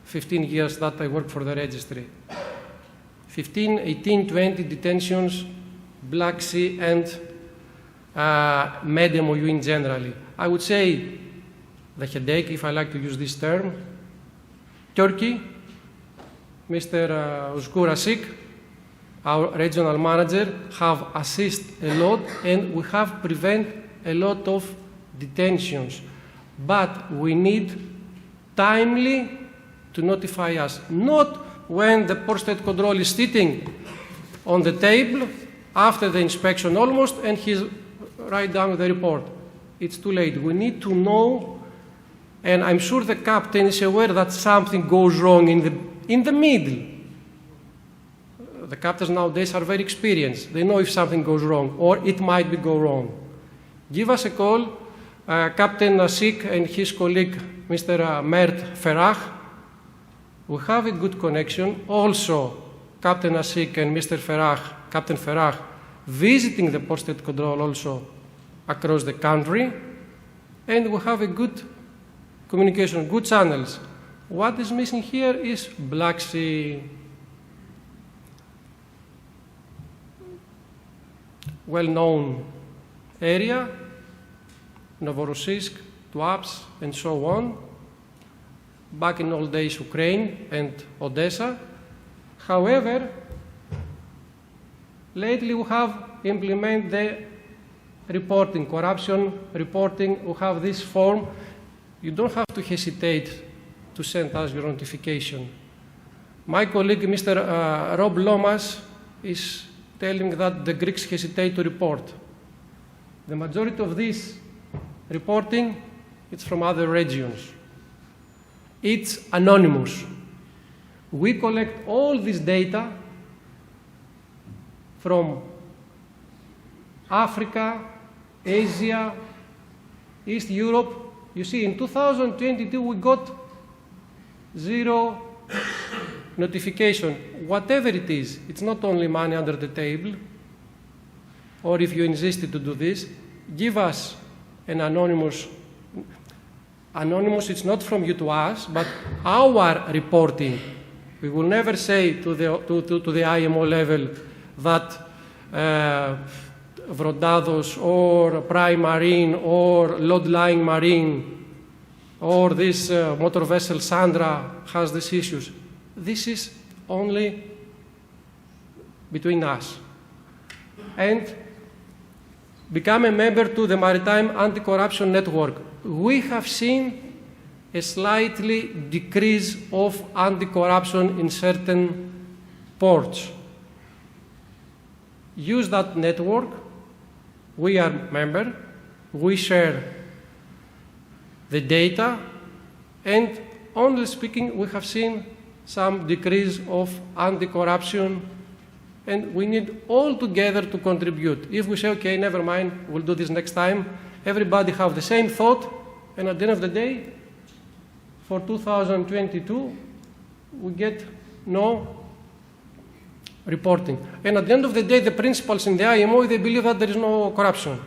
15 years that I work for the registry. 15, 18, 20 detentions, Black Sea and Med-MOU in generally. I would say the headache, if I like to use this term, Turkey, Mr. Uzgur, our regional manager, have assisted a lot, and we have prevented a lot of detentions. But we need timely to notify us, not when the port-state control is sitting on the table after the inspection almost, and he's right down the report. It's too late. We need to know, and I'm sure the captain is aware that something goes wrong in the middle. The captains nowadays are very experienced. They know if something goes wrong, or it might go wrong. Give us a call. Captain Asik and his colleague, Mr. Mert Ferrach, we have a good connection. Also, Captain Asik and Mr. Ferrach, Captain Ferrach, visiting the port-state control also across the country, and we have a good communication, good channels. What is missing here is Black Sea. Well-known area, Novorossiysk, Tuapse, and so on. Back in old days, Ukraine and Odessa. However, lately we have implemented the reporting, corruption reporting. We have this form. You don't have to hesitate to send us your notification. My colleague, Mr. Rob Lomas, is telling that the Greeks hesitate to report. The majority of this reporting, it's from other regions. It's anonymous. We collect all this data from Africa, Asia, East Europe. You see, in 2022, we got 0 notification. Whatever it is, it's not only money under the table, or if you insisted to do this, give us an anonymous. Anonymous, it's not from you to us, but our reporting. We will never say to the IMO level that Vrodados or Prime Marine or Load-Lying Marine or this motor vessel Sandra has these issues. This is only between us. And become a member to the Maritime Anti-Corruption Network. We have seen a slightly decrease of anti-corruption in certain ports. Use that network. We are member. We share the data. And honestly speaking, we have seen some decrease of anti-corruption, and we need all together to contribute. If we say, okay, never mind, we'll do this next time, everybody have the same thought, and at the end of the day, for 2022, we get no reporting. And at the end of the day, the principals in the IMO, they believe that there is no corruption,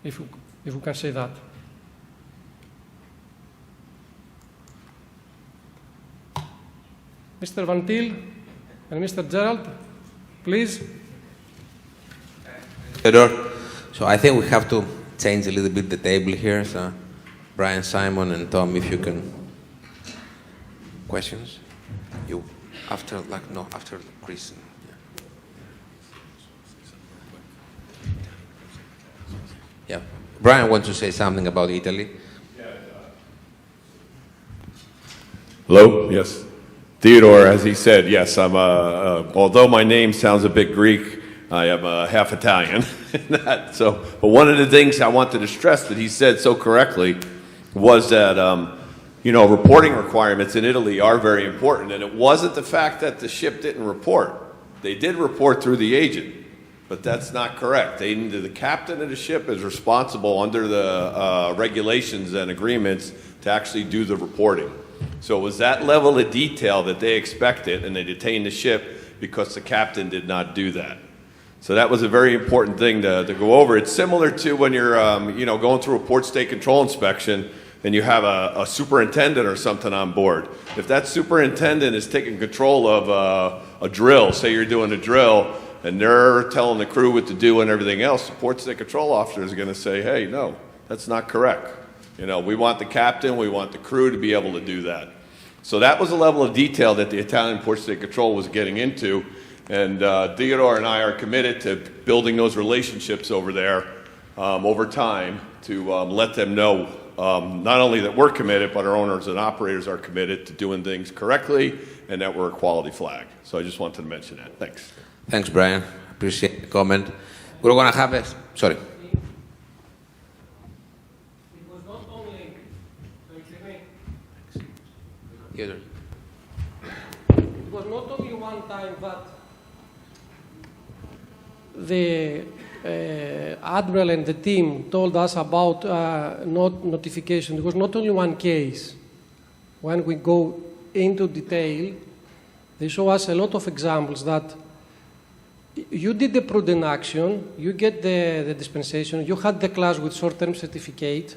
if we can say that. Mr. Van Tiel and Mr. Gerald, please. Theodore, so I think we have to change a little bit the table here. So, Brian, Simon, and Tom, if you can. Questions? You after after Chris. Yeah. Brian wants to say something about Italy. Hello? Yes. Theodore, as he said, yes, I'm although my name sounds a bit Greek, I am half Italian. But one of the things I wanted to stress that he said so correctly was that, reporting requirements in Italy are very important. And it wasn't the fact that the ship didn't report. They did report through the agent, but that's not correct. The captain of the ship is responsible under the regulations and agreements to actually do the reporting. So it was that level of detail that they expected, and they detained the ship because the captain did not do that. So that was a very important thing to go over. It's similar to when you're going through a port state control inspection and you have a superintendent or something on board. If that superintendent is taking control of a drill, say you're doing a drill, and they're telling the crew what to do and everything else, the port state control officer is going to say, hey, no, that's not correct. We want the captain, we want the crew to be able to do that. So that was a level of detail that the Italian Port State Control was getting into, and Theodore and I are committed to building those relationships over there over time to let them know not only that we're committed, but our owners and operators are committed to doing things correctly and that we're a quality flag. So I just wanted to mention that. Thanks. Thanks, Brian. Appreciate the comment. We're going to have a... Sorry. It was not only one time that the Admiral and the team told us about notification. It was not only one case. When we go into detail, they show us a lot of examples that you did the prudent action, you get the dispensation, you had the class with short-term certificate,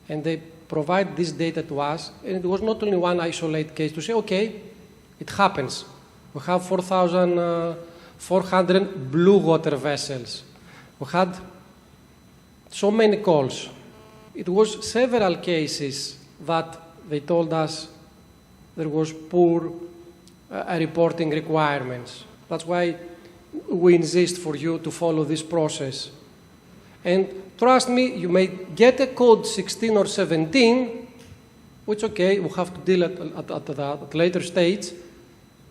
and they provide this data to us, and it was not only one isolated case to say, okay, it happens. We have 4,400 blue water vessels. We had so many calls. It was several cases that they told us there was poor reporting requirements. That's why we insist for you to follow this process. And trust me, you may get a code 16 or 17, which, okay, we'll have to deal at a later stage,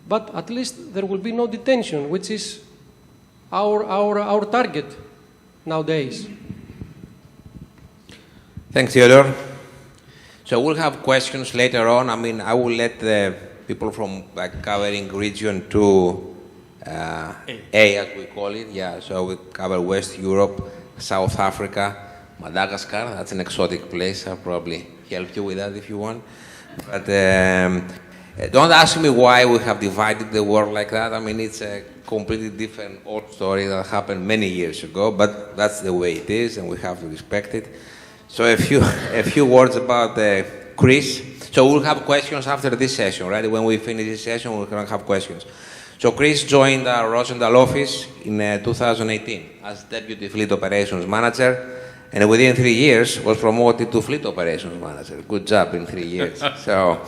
but at least there will be no detention, which is our target nowadays. Thanks, Theodore. So we'll have questions later on. I will let the people from like covering region 2, A as we call it, yeah. So we cover West Europe, South Africa, Madagascar. That's an exotic place. I'll probably help you with that if you want. But don't ask me why we have divided the world like that. I mean, it's a completely different old story that happened many years ago, but that's the way it is, and we have to respect it. So a few words about Chris. So we'll have questions after this session, right? When we finish this session, we're going to have questions. So Chris joined our Roosendaal office in 2018 as Deputy Fleet Operations Manager, and within 3 years was promoted to Fleet Operations Manager. Good job in 3 years. So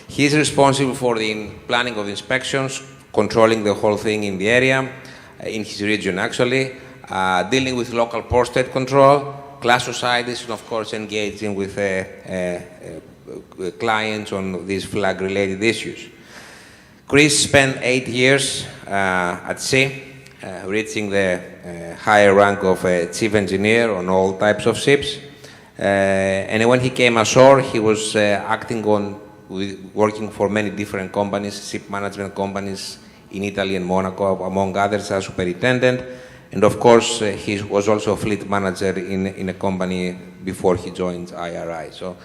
he's responsible for the planning of inspections, controlling the whole thing in the area, in his region actually, dealing with local port state control, class societies, and of course engaging with clients on these flag-related issues. Chris spent 8 years at sea, reaching the higher rank of chief engineer on all types of ships. And when he came ashore, he was working for many different companies, ship management companies in Italy and Monaco, among others, as superintendent. And of course, he was also a fleet manager in a company before he joined IRI. So,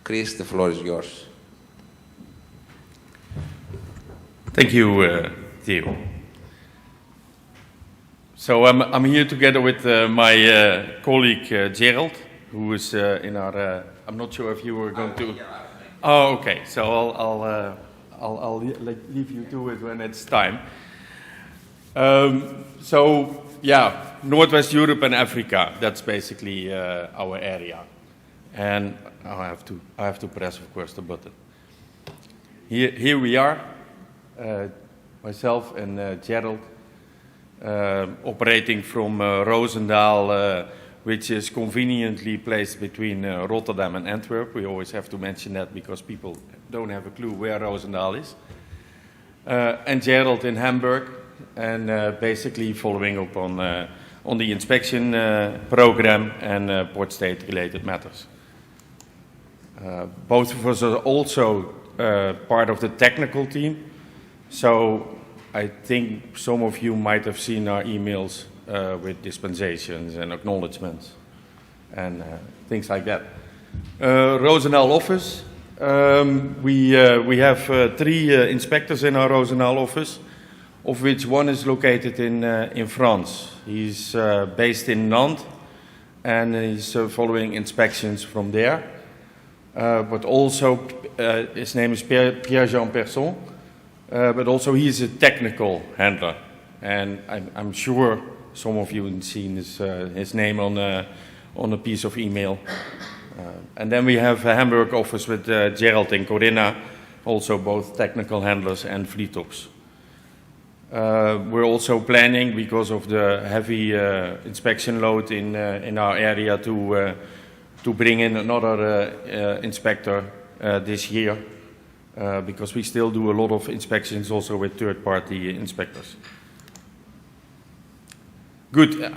Chris, the floor is yours. Thank you, Theo. So I'm here together with my colleague Gerald, who is in our. I'm not sure if you were going to. Oh, okay. So I'll leave you to it when it's time. So yeah, Northwest Europe and Africa. That's basically our area, and I have to press, of course, the button. Here we are. Myself and Gerald, operating from Roosendaal, which is conveniently placed between Rotterdam and Antwerp. We always have to mention that because people don't have a clue where Roosendaal is. And Gerald in Hamburg, and basically following up on the inspection program and port state related matters. Both of us are also part of the technical team. So I think some of you might have seen our emails with dispensations and acknowledgements and things like that. Roosendaal office. We have 3 inspectors in our Roosendaal office, of which one is located in France. He's based in Nantes, and he's following inspections from there. But also, his name is Pierre-Jean Persson. But also he's a technical handler, and I'm sure some of you have seen his name on a piece of email. And then we have a Hamburg office with Gerald and Corinna, also both technical handlers and fleet ops. We're also planning, because of the heavy inspection load in our area, to bring in another inspector this year. Because we still do a lot of inspections also with third-party inspectors. Good.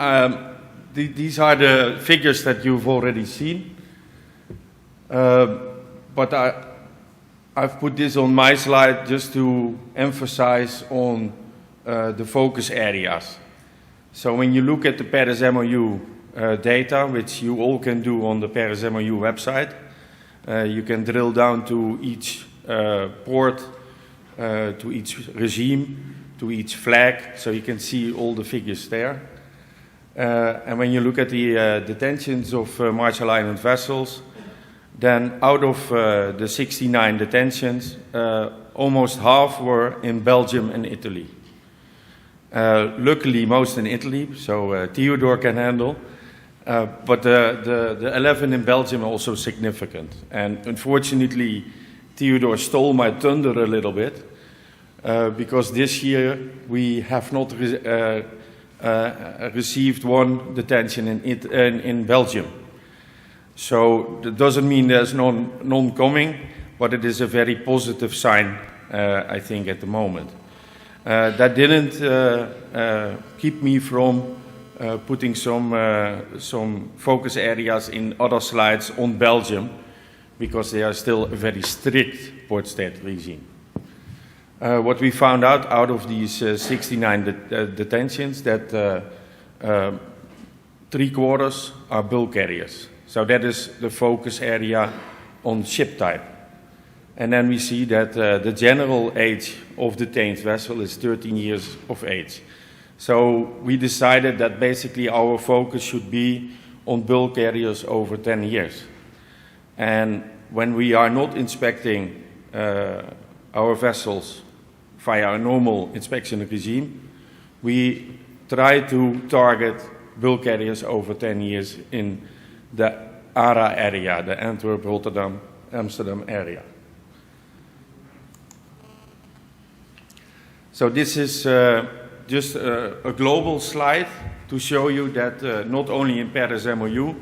These are the figures that you've already seen. But I've put this on my slide just to emphasize on the focus areas. So when you look at the Paris MOU data, which you all can do on the Paris MOU website, you can drill down to each port, to each regime, to each flag, so you can see all the figures there. And when you look at the detentions of Marshall Island vessels, then out of the 69 detentions, almost half were in Belgium and Italy. Luckily, most in Italy, so Theodore can handle. But the 11 in Belgium are also significant. And unfortunately, Theodore stole my thunder a little bit, because this year we have not received one detention in Belgium. So that doesn't mean there's none coming, but it is a very positive sign, I think, at the moment. That didn't keep me from putting some focus areas in other slides on Belgium, because they are still a very strict port state regime. What we found out of these 69 detentions, that 3/4 are bulk carriers. So that is the focus area on ship type. And then we see that the general age of detained vessel is 13 years of age. So we decided that basically our focus should be on bulk carriers over 10 years. And when we are not inspecting our vessels via a normal inspection regime, we try to target bulk carriers over 10 years in the ARA area, the Antwerp, Rotterdam, Amsterdam area. So this is just a global slide to show you that not only in Paris MOU,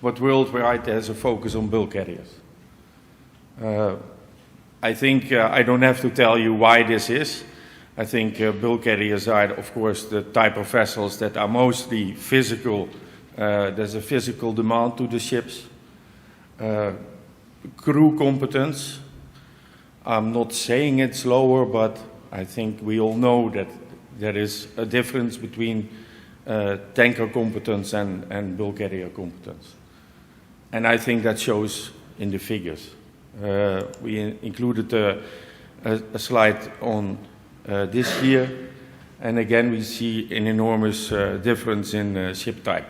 but worldwide there's a focus on bulk carriers. I think I don't have to tell you why this is. I think bulk carriers are, of course, the type of vessels that are mostly physical. There's a physical demand to the ships. Crew competence. I'm not saying it's lower, but I think we all know that there is a difference between tanker competence and bulk carrier competence. And I think that shows in the figures. We included a slide on this year, and again we see an enormous difference in ship type.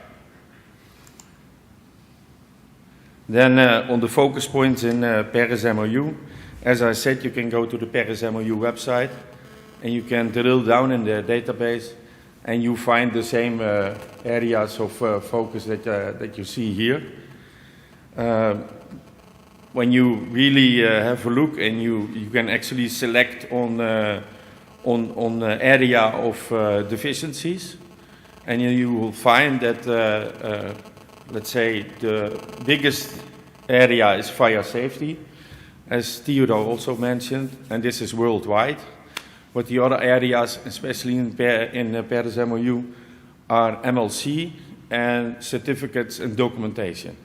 Then on the focus points in Paris MOU, as I said, you can go to the Paris MOU website and you can drill down in the database and you find the same areas of focus that you see here. When you really have a look and you can actually select on the area of deficiencies, and you will find that let's say the biggest area is fire safety, as Theodore also mentioned, and this is worldwide. But the other areas, especially in Paris MOU, are MLC and certificates and documentation,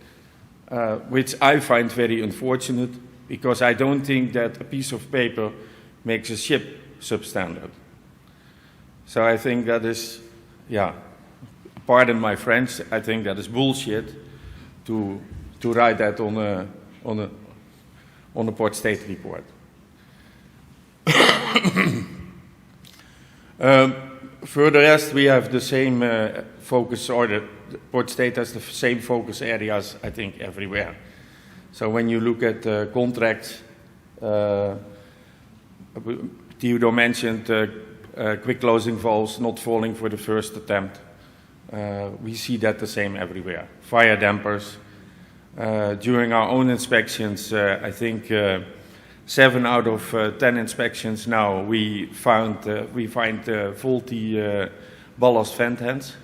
which I find very unfortunate, because I don't think that a piece of paper makes a ship substandard. So I think that is, pardon my French, I think that is bullshit to write that on a port state report. For the rest, we have the same focus, or the port state has the same focus areas, I think, everywhere. So when you look at contracts, Theodore mentioned quick closing valves not falling for the first attempt. We see that the same everywhere. Fire dampers. During our own inspections, I think 7 out of 10 inspections now we find faulty ballast vent hands.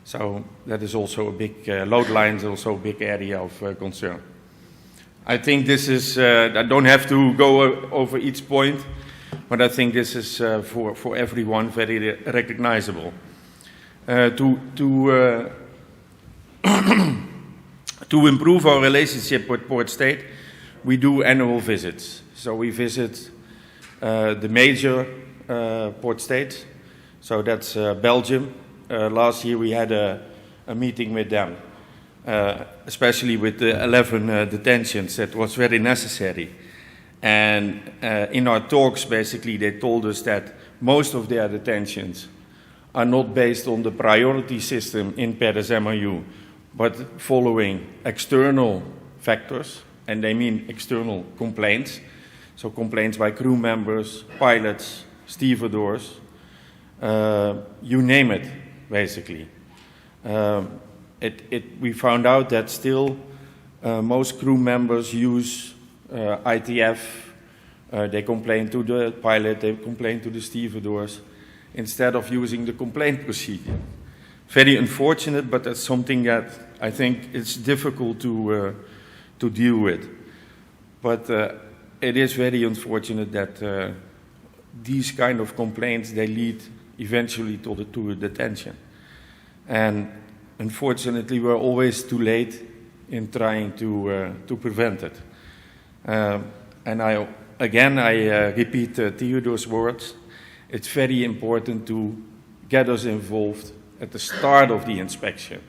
So that is also a big load lines, also a big area of concern. I think this is, I don't have to go over each point, but I think this is for everyone very recognizable. To improve our relationship with Port State, we do annual visits. So we visit the major port states. So that's Belgium. Last year we had a meeting with them, especially with the 11 detentions. That was very necessary. And in our talks, basically, they told us that most of their detentions are not based on the priority system in Paris MOU, but following external factors, and they mean external complaints. So complaints by crew members, pilots, stevedores, you name it, basically. We found out that still most crew members use ITF. They complain to the pilot, they complain to the stevedores, instead of using the complaint procedure. Very unfortunate, but that's something that I think it's difficult to deal with. But it is very unfortunate that these kind of complaints, they lead eventually to a detention. And unfortunately, we're always too late in trying to prevent it. And again, I repeat Theodore's words. It's very important to get us involved at the start of the inspection,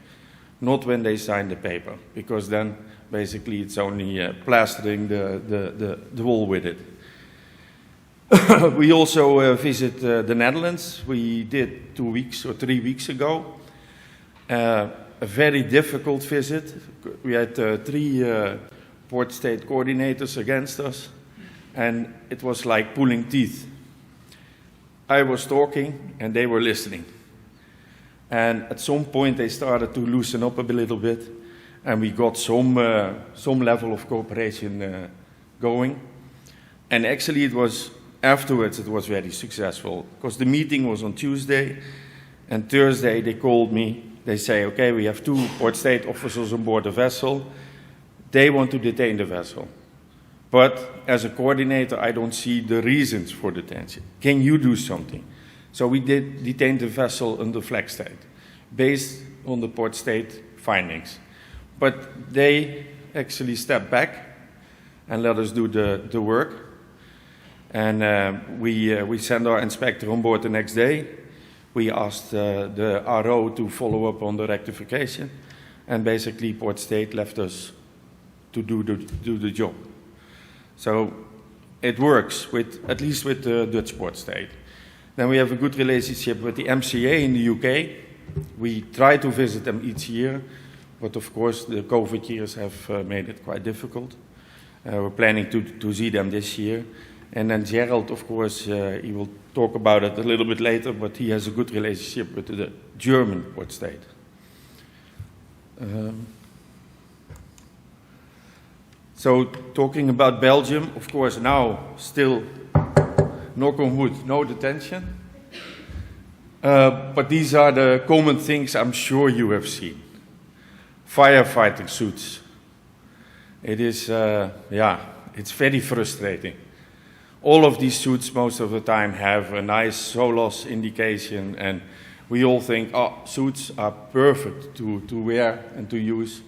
not when they sign the paper, because then basically it's only plastering the wall with it. We also visit the Netherlands. We did 2 weeks or 3 weeks ago. A very difficult visit. We had 3 port state coordinators against us, and it was like pulling teeth. I was talking and they were listening. And at some point they started to loosen up a little bit, and we got some level of cooperation going. And actually afterwards it was very successful, because the meeting was on Tuesday, and Thursday they called me. They say, okay, we have 2 port state officers on board the vessel. They want to detain the vessel. But as a coordinator, I don't see the reasons for detention. Can you do something? So we did detain the vessel under flag state, based on the port state findings. But they actually stepped back and let us do the work. And we sent our inspector on board the next day. We asked the RO to follow up on the rectification, and basically Port State left us to do the job. So it works, at least with the Dutch Port State. Then we have a good relationship with the MCA in the UK. We try to visit them each year, but of course the COVID years have made it quite difficult. We're planning to see them this year. And then Gerald, of course, he will talk about it a little bit later, but he has a good relationship with the German port state. So talking about Belgium, of course, now still, knock on wood, no detention. But these are the common things I'm sure you have seen. Firefighting suits. It is, it's very frustrating. All of these suits most of the time have a nice SOLAS indication, and we all think, oh, suits are perfect to wear and to use.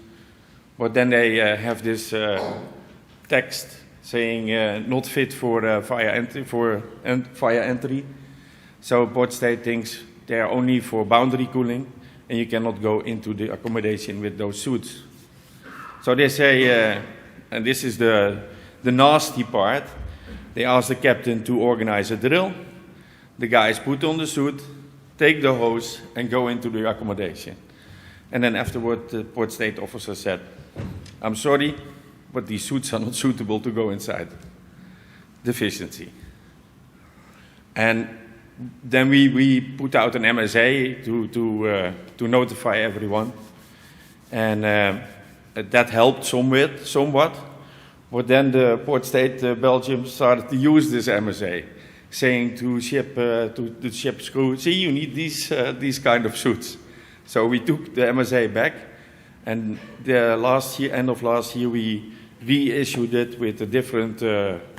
But then they have this text saying not fit for fire entry. So Port State thinks they are only for boundary cooling, and you cannot go into the accommodation with those suits. So they say, and this is the nasty part, they ask the captain to organize a drill. The guys put on the suit, take the hose, and go into the accommodation. And then afterward, the Port State officer said, I'm sorry, but these suits are not suitable to go inside. Deficiency. And then we put out an MSA to notify everyone. And that helped somewhat. But then the Port State Belgium started to use this MSA, saying to the ship's crew, see, you need these kind of suits. So we took the MSA back, and end of last year, we reissued it with a different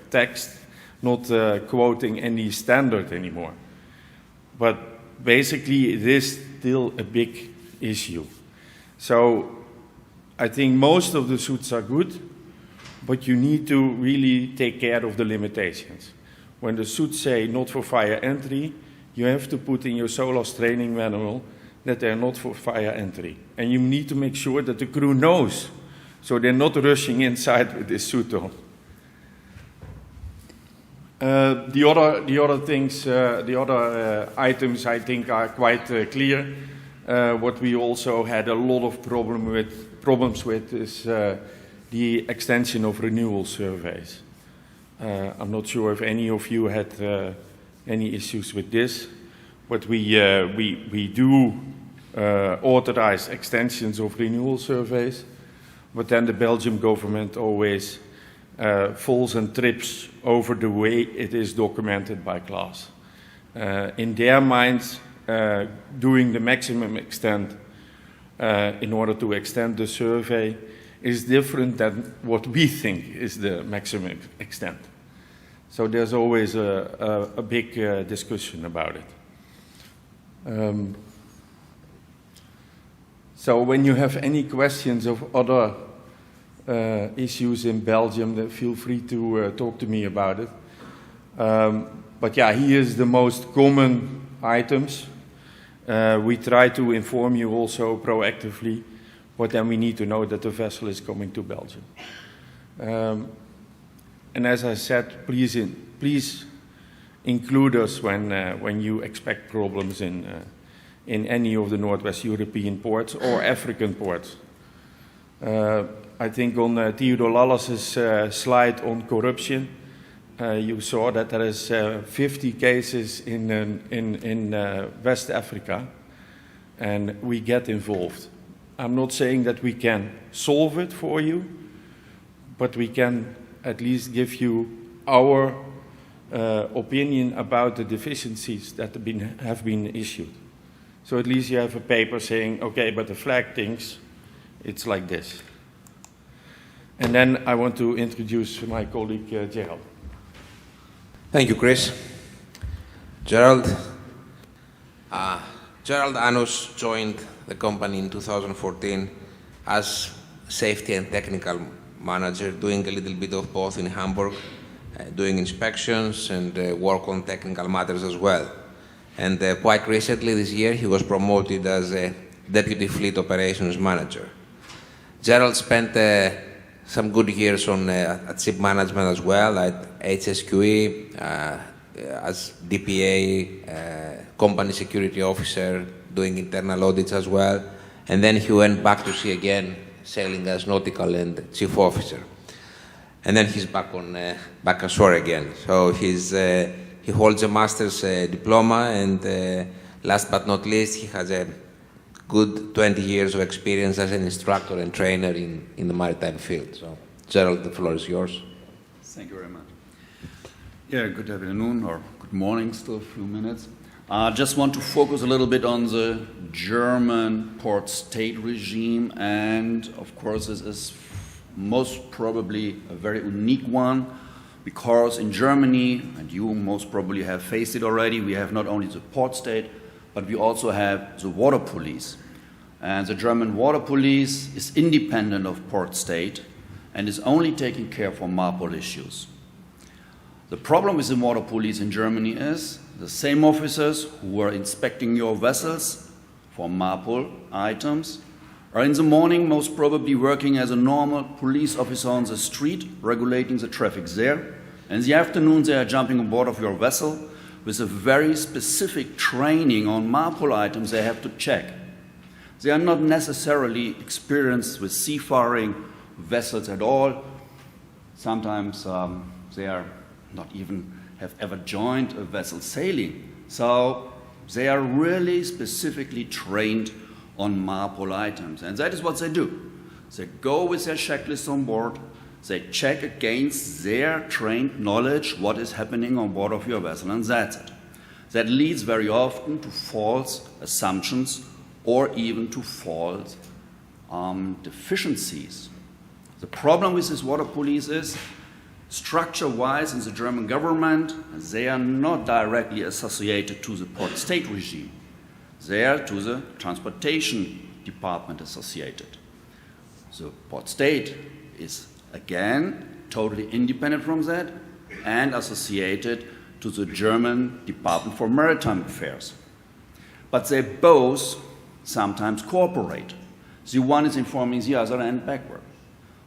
text, not quoting any standard anymore. But basically, it is still a big issue. So I think most of the suits are good, but you need to really take care of the limitations. When the suits say not for fire entry, you have to put in your SOLAS training manual that they're not for fire entry. And you need to make sure that the crew knows, so they're not rushing inside with this suit on. The other items I think are quite clear. What we also had a lot of problems with is the extension of renewal surveys. I'm not sure if any of you had any issues with this, but we do authorize extensions of renewal surveys, but then the Belgian government always falls and trips over the way it is documented by class. In their minds, doing the maximum extent in order to extend the survey is different than what we think is the maximum extent. So there's always a big discussion about it. So when you have any questions of other issues in Belgium, then feel free to talk to me about it. But yeah, here is the most common items. We try to inform you also proactively, but then we need to know that the vessel is coming to Belgium. And as I said, please include us when you expect problems in any of the Northwest European ports or African ports. I think on Theodore Lalas' slide on corruption, you saw that there is 50 cases in West Africa, and we get involved. I'm not saying that we can solve it for you, but we can at least give you our opinion about the deficiencies that have been issued. So at least you have a paper saying, okay, but the flag thinks it's like this. And then I want to introduce my colleague, Gerald. Thank you, Chris. Gerald. Gerald Annuss joined the company in 2014 as safety and technical manager, doing a little bit of both in Hamburg, doing inspections and work on technical matters as well. And quite recently this year, he was promoted as a deputy fleet operations manager. Gerald spent some good years at ship management as well, at HSQE, as DPA, company security officer, doing internal audits as well. And then he went back to sea again, sailing as nautical and chief officer. And then he's back ashore again. So he holds a master's diploma, and last but not least, he has a good 20 years of experience as an instructor and trainer in the maritime field. So, Gerald, the floor is yours. Thank you very much. Yeah, good afternoon, or good morning, still a few minutes. I just want to focus a little bit on the German port-state regime, and of course this is most probably a very unique one, because in Germany, and you most probably have faced it already, we have not only the port-state, but we also have the water police. And the German water police is independent of port-state and is only taking care for MARPOL issues. The problem with the water police in Germany is the same officers who were inspecting your vessels for MARPOL items are in the morning most probably working as a normal police officer on the street, regulating the traffic there. And in the afternoon they are jumping on board of your vessel with a very specific training on MARPOL items they have to check. They are not necessarily experienced with seafaring vessels at all. Sometimes they are not even have ever joined a vessel sailing. So they are really specifically trained on MARPOL items. And that is what they do. They go with their checklist on board. They check against their trained knowledge what is happening on board of your vessel, and that's it. That leads very often to false assumptions or even to false deficiencies. The problem with this water police is, structure-wise in the German government, they are not directly associated to the port-state regime. They are to the transportation department associated. The port-state is again totally independent from that and associated to the German Department for Maritime Affairs. But they both sometimes cooperate. The one is informing the other and backward.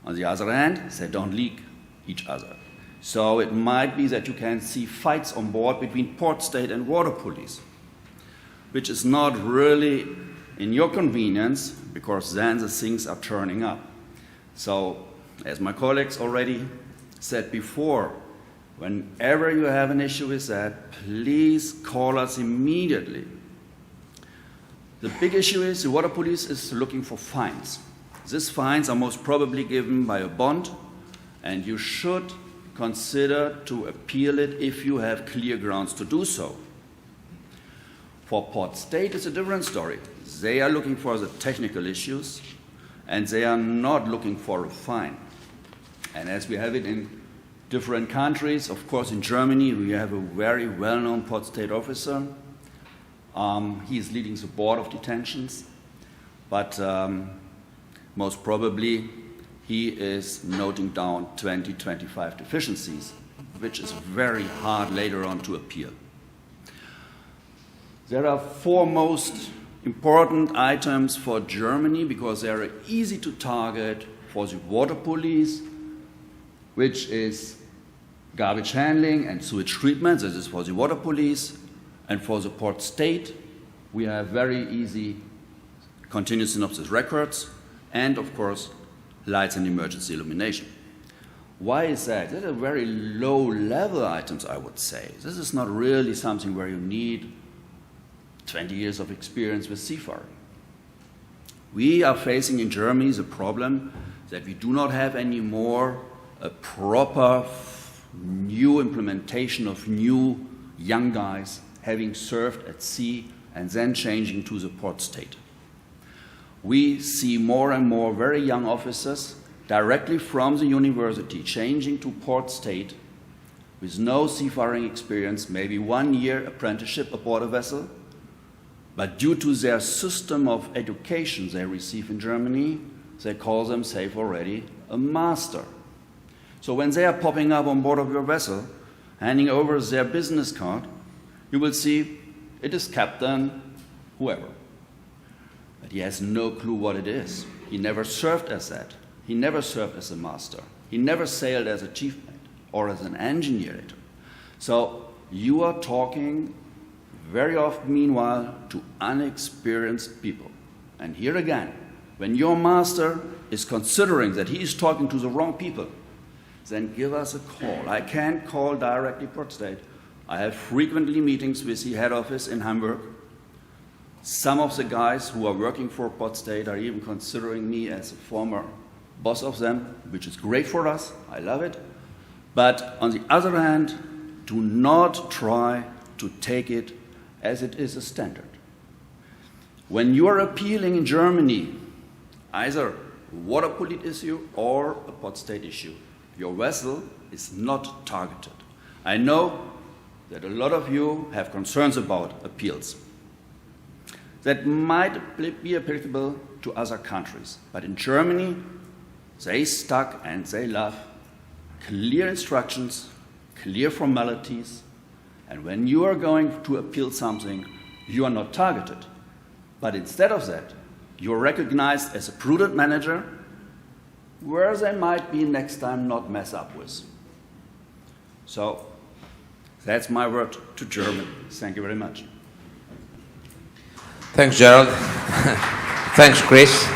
On the other hand, they don't leak each other. So it might be that you can see fights on board between port state and water police, which is not really in your convenience, because then the things are turning up. So, as my colleagues already said before, whenever you have an issue with that, please call us immediately. The big issue is the water police is looking for fines. These fines are most probably given by a bond, and you should consider to appeal it if you have clear grounds to do so. For port state, it's a different story. They are looking for the technical issues, and they are not looking for a fine. And as we have it in different countries, of course in Germany we have a very well-known port state officer. He is leading the board of detentions, but most probably he is noting down 20, 25 deficiencies, which is very hard later on to appeal. There are 4 most important items for Germany because they are easy to target for the water police, which is garbage handling and sewage treatment. This is for the water police. And for the port state, we have very easy continuous synopsis records and, of course, lights and emergency illumination. Why is that? These are very low-level items, I would say. This is not really something where you need 20 years of experience with seafaring. We are facing in Germany the problem that we do not have anymore a proper new implementation of new young guys having served at sea and then changing to the port state. We see more and more very young officers directly from the university changing to port state with no seafaring experience, maybe 1 year apprenticeship aboard a vessel, but due to their system of education they receive in Germany, they call themselves already a master. So when they are popping up on board of your vessel, handing over their business card, you will see it is Captain whoever. But he has no clue what it is. He never served as that. He never served as a master. He never sailed as a chief mate or as an engineer. So you are talking very often, meanwhile, to unexperienced people. And here again, when your master is considering that he is talking to the wrong people, then give us a call. I can't call directly Port State. I have frequently meetings with the head office in Hamburg. Some of the guys who are working for Port State are even considering me as a former boss of them, which is great for us. I love it. But on the other hand, do not try to take it as it is a standard. When you are appealing in Germany, either a water police issue or a Port State issue, your vessel is not targeted. I know that a lot of you have concerns about appeals. That might be applicable to other countries, but in Germany, they stuck and they love clear instructions, clear formalities, and when you are going to appeal something, you are not targeted. But instead of that, you are recognized as a prudent manager where they might be next time not mess up with. So that's my word to Germany. Thank you very much. Thanks, Gerald. Thanks, Chris.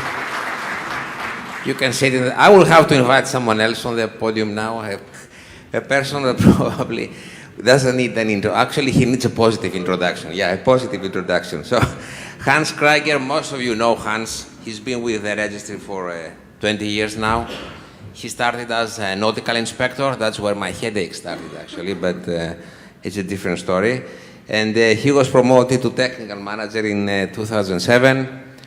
You can say that I will have to invite someone else on the podium now. I have a person that probably doesn't need an intro. Actually, he needs a positive introduction. Yeah, a positive introduction. So, Hans Krieger, most of you know Hans. He's been with the registry for 20 years now. He started as a nautical inspector. That's where my headache started, actually, but it's a different story. And he was promoted to technical manager in 2007,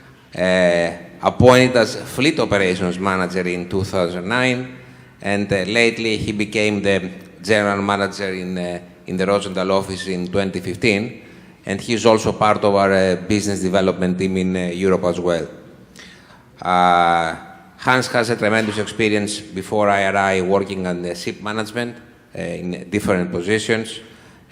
appointed as fleet operations manager in 2009, and lately he became the general manager in the Roosendaal office in 2015, and he's also part of our business development team in Europe as well. Hans has a tremendous experience before IRI working on the ship management in different positions.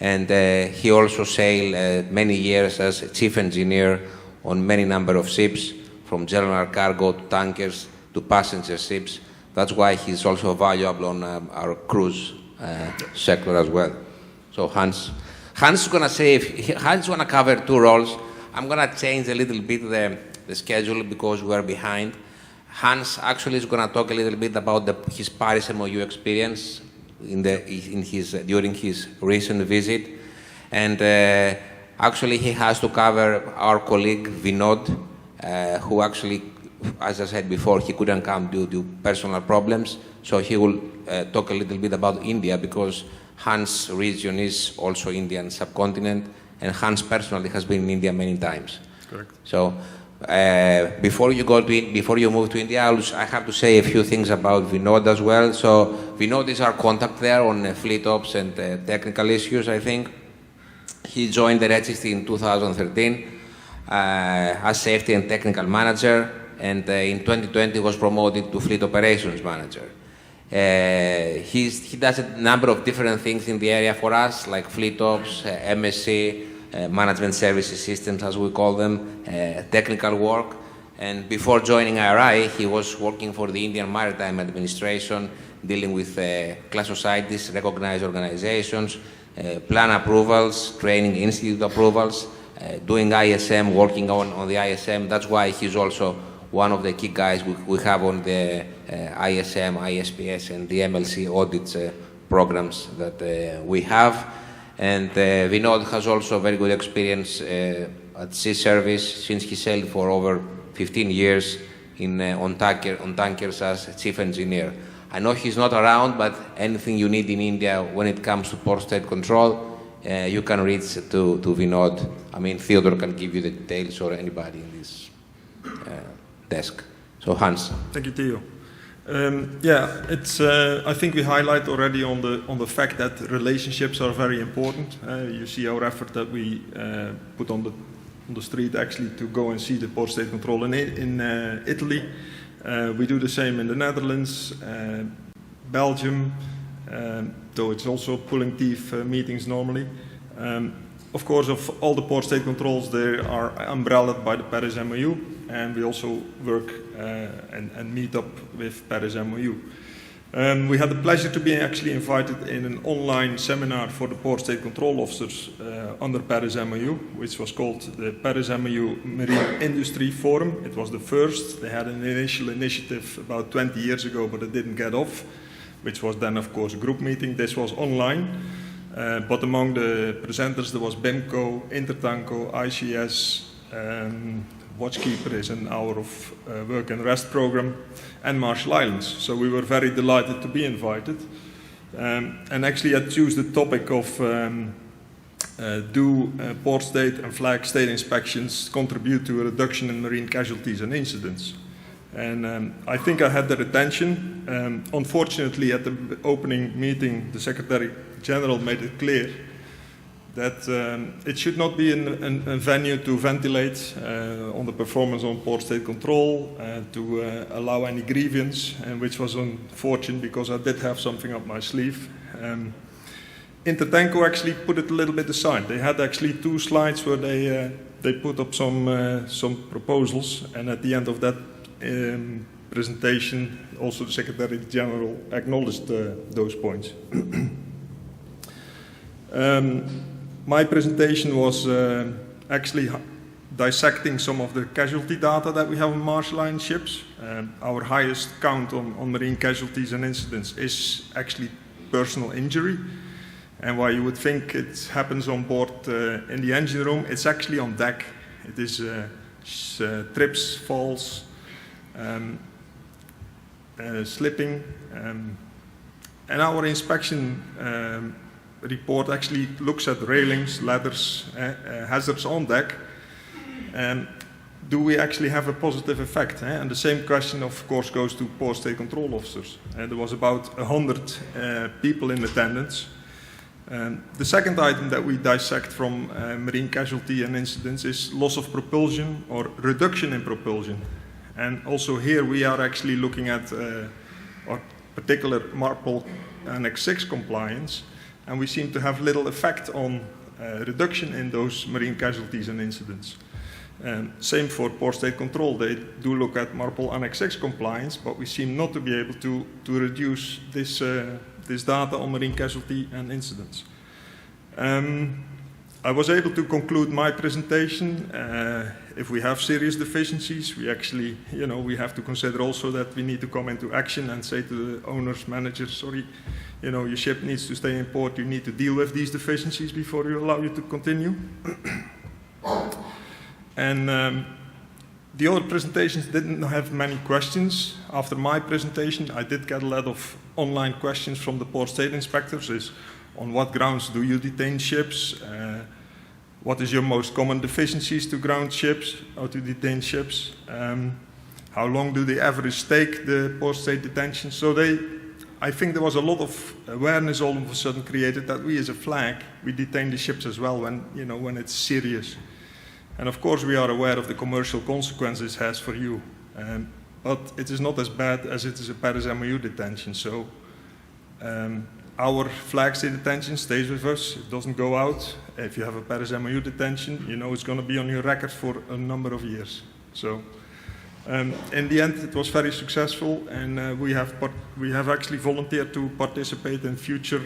And he also sailed many years as chief engineer on many number of ships, from general cargo to tankers to passenger ships. That's why he's also valuable on our cruise sector as well. So Hans is going to say, Hans is going to cover 2 roles. I'm going to change a little bit the schedule because we are behind. Hans actually is going to talk a little bit about his Paris MOU experience during his recent visit, and actually he has to cover our colleague Vinod, who actually, as I said before, he couldn't come due to personal problems, so he will talk a little bit about India because Hans' region is also Indian subcontinent, and Hans personally has been in India many times. Correct. So before you move to India, I have to say a few things about Vinod as well. So Vinod is our contact there on fleet ops and technical issues, I think. He joined the registry in 2013 as safety and technical manager. and in 2020 was promoted to Fleet Operations Manager. He does a number of different things in the area for us, like Fleet Ops, MSC, Management Services Systems, as we call them, technical work. And before joining IRI, he was working for the Indian Maritime Administration, dealing with class societies, recognized organizations, plan approvals, training institute approvals, doing ISM, working on the ISM. That's why he's also one of the key guys we have on the ISM, ISPS, and the MLC audits programs that we have. And Vinod has also very good experience at sea service, since he sailed for over 15 years on tankers as chief engineer. I know he's not around, but anything you need in India when it comes to port state control, you can reach to Vinod. I mean, Theodore can give you the details, or anybody in this desk. So Hans. Thank you, Theo. I think we highlight already on the fact that relationships are very important. You see our effort that we put on the street actually to go and see the port state control in Italy. We do the same in the Netherlands, Belgium, though it's also pulling teeth meetings normally. Of course, of all the port state controls, they are umbrellaed by the Paris MOU, and we also work and meet up with Paris MOU. We had the pleasure to be actually invited in an online seminar for the port state control officers under Paris MOU, which was called the Paris MOU Marine Industry Forum. It was the first. They had an initial initiative about 20 years ago, but it didn't get off, which was then, of course, a group meeting. This was online. But among the presenters, there was BIMCO, Intertanko, ICS, Watchkeeper is an hour of work and rest program, and Marshall Islands. So we were very delighted to be invited. And actually I chose the topic of do port state and flag state inspections contribute to a reduction in marine casualties and incidents? And I think I had their attention. Unfortunately, at the opening meeting, the Secretary General made it clear that it should not be a venue to ventilate on the performance on port state control, to allow any grievance, and which was unfortunate because I did have something up my sleeve. Intertanko actually put it a little bit aside. They had actually 2 slides where they put up some proposals, and at the end of that presentation, also the Secretary General acknowledged those points. My presentation was actually dissecting some of the casualty data that we have on Marshall Islands ships. Our highest count on marine casualties and incidents is actually personal injury. And while you would think it happens on board in the engine room, it's actually on deck. It is trips, falls, slipping. And our inspection report actually looks at railings, ladders, hazards on deck. Do we actually have a positive effect? And the same question, of course, goes to port state control officers. There was about 100 people in attendance. The second item that we dissect from marine casualty and incidents is loss of propulsion or reduction in propulsion. And also here we are actually looking at our particular MARPOL Annex 6 compliance, and we seem to have little effect on reduction in those marine casualties and incidents. Same for port state control. They do look at MARPOL Annex 6 compliance, but we seem not to be able to reduce this data on marine casualty and incidents. I was able to conclude my presentation. If we have serious deficiencies, we actually, we have to consider also that we need to come into action and say to the owners, managers, sorry, your ship needs to stay in port, you need to deal with these deficiencies before we allow you to continue. And the other presentations didn't have many questions. After my presentation, I did get a lot of online questions from the port state inspectors. Is on what grounds do you detain ships? What is your most common deficiencies to ground ships or to detain ships? How long do they average take the port state detention? So I think there was a lot of awareness all of a sudden created that we as a flag, we detain the ships as well when it's serious. And of course we are aware of the commercial consequences it has for you But it is not as bad as it is a Paris MOU detention. So our flag state detention stays with us. It doesn't go out. If you have a Paris MOU detention, you know it's going to be on your record for a number of years. So in the end, it was very successful, and we have actually volunteered to participate in future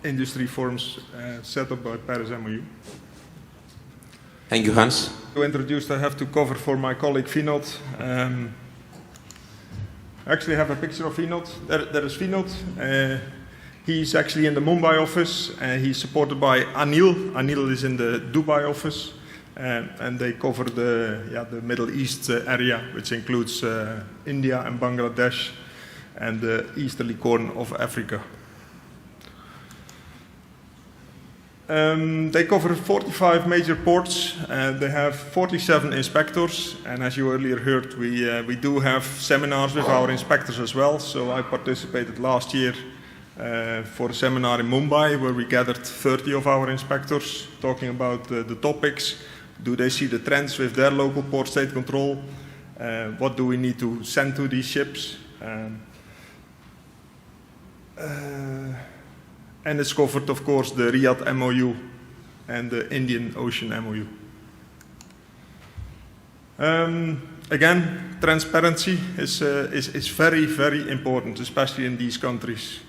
industry forums set up by Paris MOU. Thank you, Hans. To introduce, I have to cover for my colleague Vinod. Actually, I have a picture of Vinod. There is Vinod. He's actually in the Mumbai office. He's supported by Anil. Anil is in the Dubai office. And they cover the Middle East area, which includes India and Bangladesh and the easterly corner of Africa. They cover 45 major ports. They have 47 inspectors, and as you earlier heard, we do have seminars with our inspectors as well. So I participated last year for a seminar in Mumbai where we gathered 30 of our inspectors talking about the topics. Do they see the trends with their local port state control? What do we need to send to these ships? And it's covered, of course, the Riyadh MOU and the Indian Ocean MOU. Again, transparency is very, very important, especially in these countries.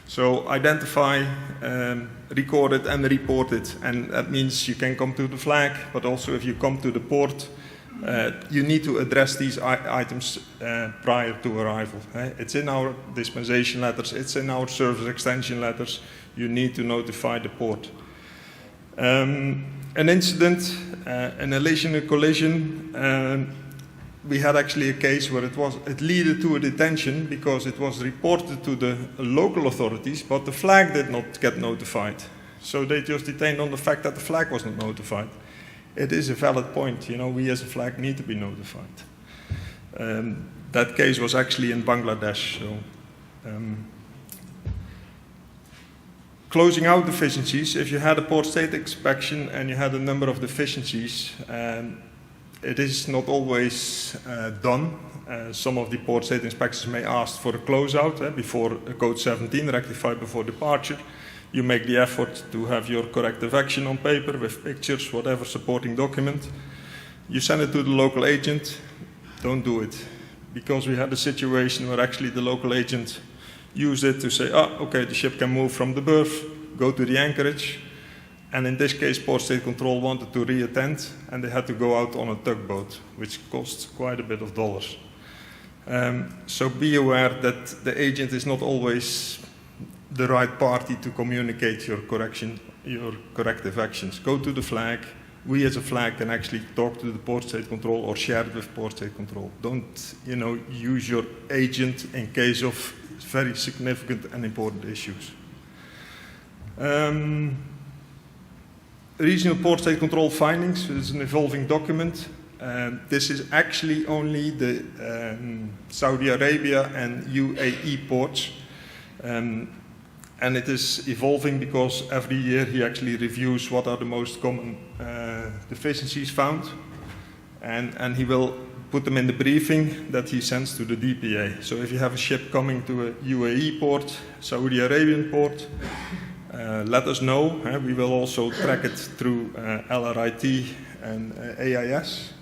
So identify, record it, and report it. And that means you can come to the flag, but also if you come to the port, you need to address these items prior to arrival. It's in our dispensation letters, it's in our service extension letters. You need to notify the port. An incident, an allision, a collision, we had actually a case where it led to a detention because it was reported to the local authorities, but the flag did not get notified. So they just detained on the fact that the flag was not notified. It is a valid point, you know, we as a flag need to be notified. That case was actually in Bangladesh. So, closing out deficiencies, if you had a port state inspection and you had a number of deficiencies, it is not always done. Some of the port state inspectors may ask for a closeout before code 17, rectified before departure. You make the effort to have your corrective action on paper with pictures, whatever supporting document. You send it to the local agent. Don't do it. Because we had a situation where actually the local agent used it to say, okay, the ship can move from the berth, go to the anchorage. And in this case, Port State Control wanted to reattend, and they had to go out on a tugboat, which costs quite a bit of dollars. So be aware that the agent is not always the right party to communicate your corrective actions. Go to the flag. We as a flag can actually talk to the Port State Control or share it with Port State Control. Don't, use your agent in case of very significant and important issues. Regional Port State Control findings is an evolving document. This is actually only the Saudi Arabia and UAE ports. And it is evolving because every year he actually reviews what are the most common deficiencies found. And he will put them in the briefing that he sends to the DPA. So if you have a ship coming to a UAE port, Saudi Arabian port, let us know. We will also track it through LRIT and AIS.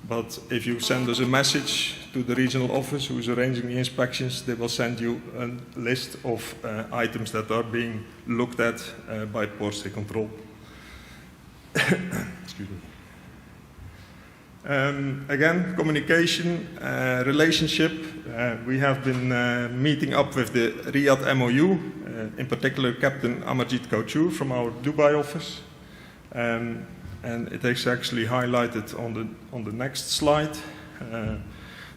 But if you send us a message to the regional office who is arranging the inspections, they will send you a list of items that are being looked at by Port State Control. Excuse me. Again, communication, relationship. We have been meeting up with the Riyadh MOU, in particular Captain Amarjit Kauchur from our Dubai office. And it is actually highlighted on the next slide.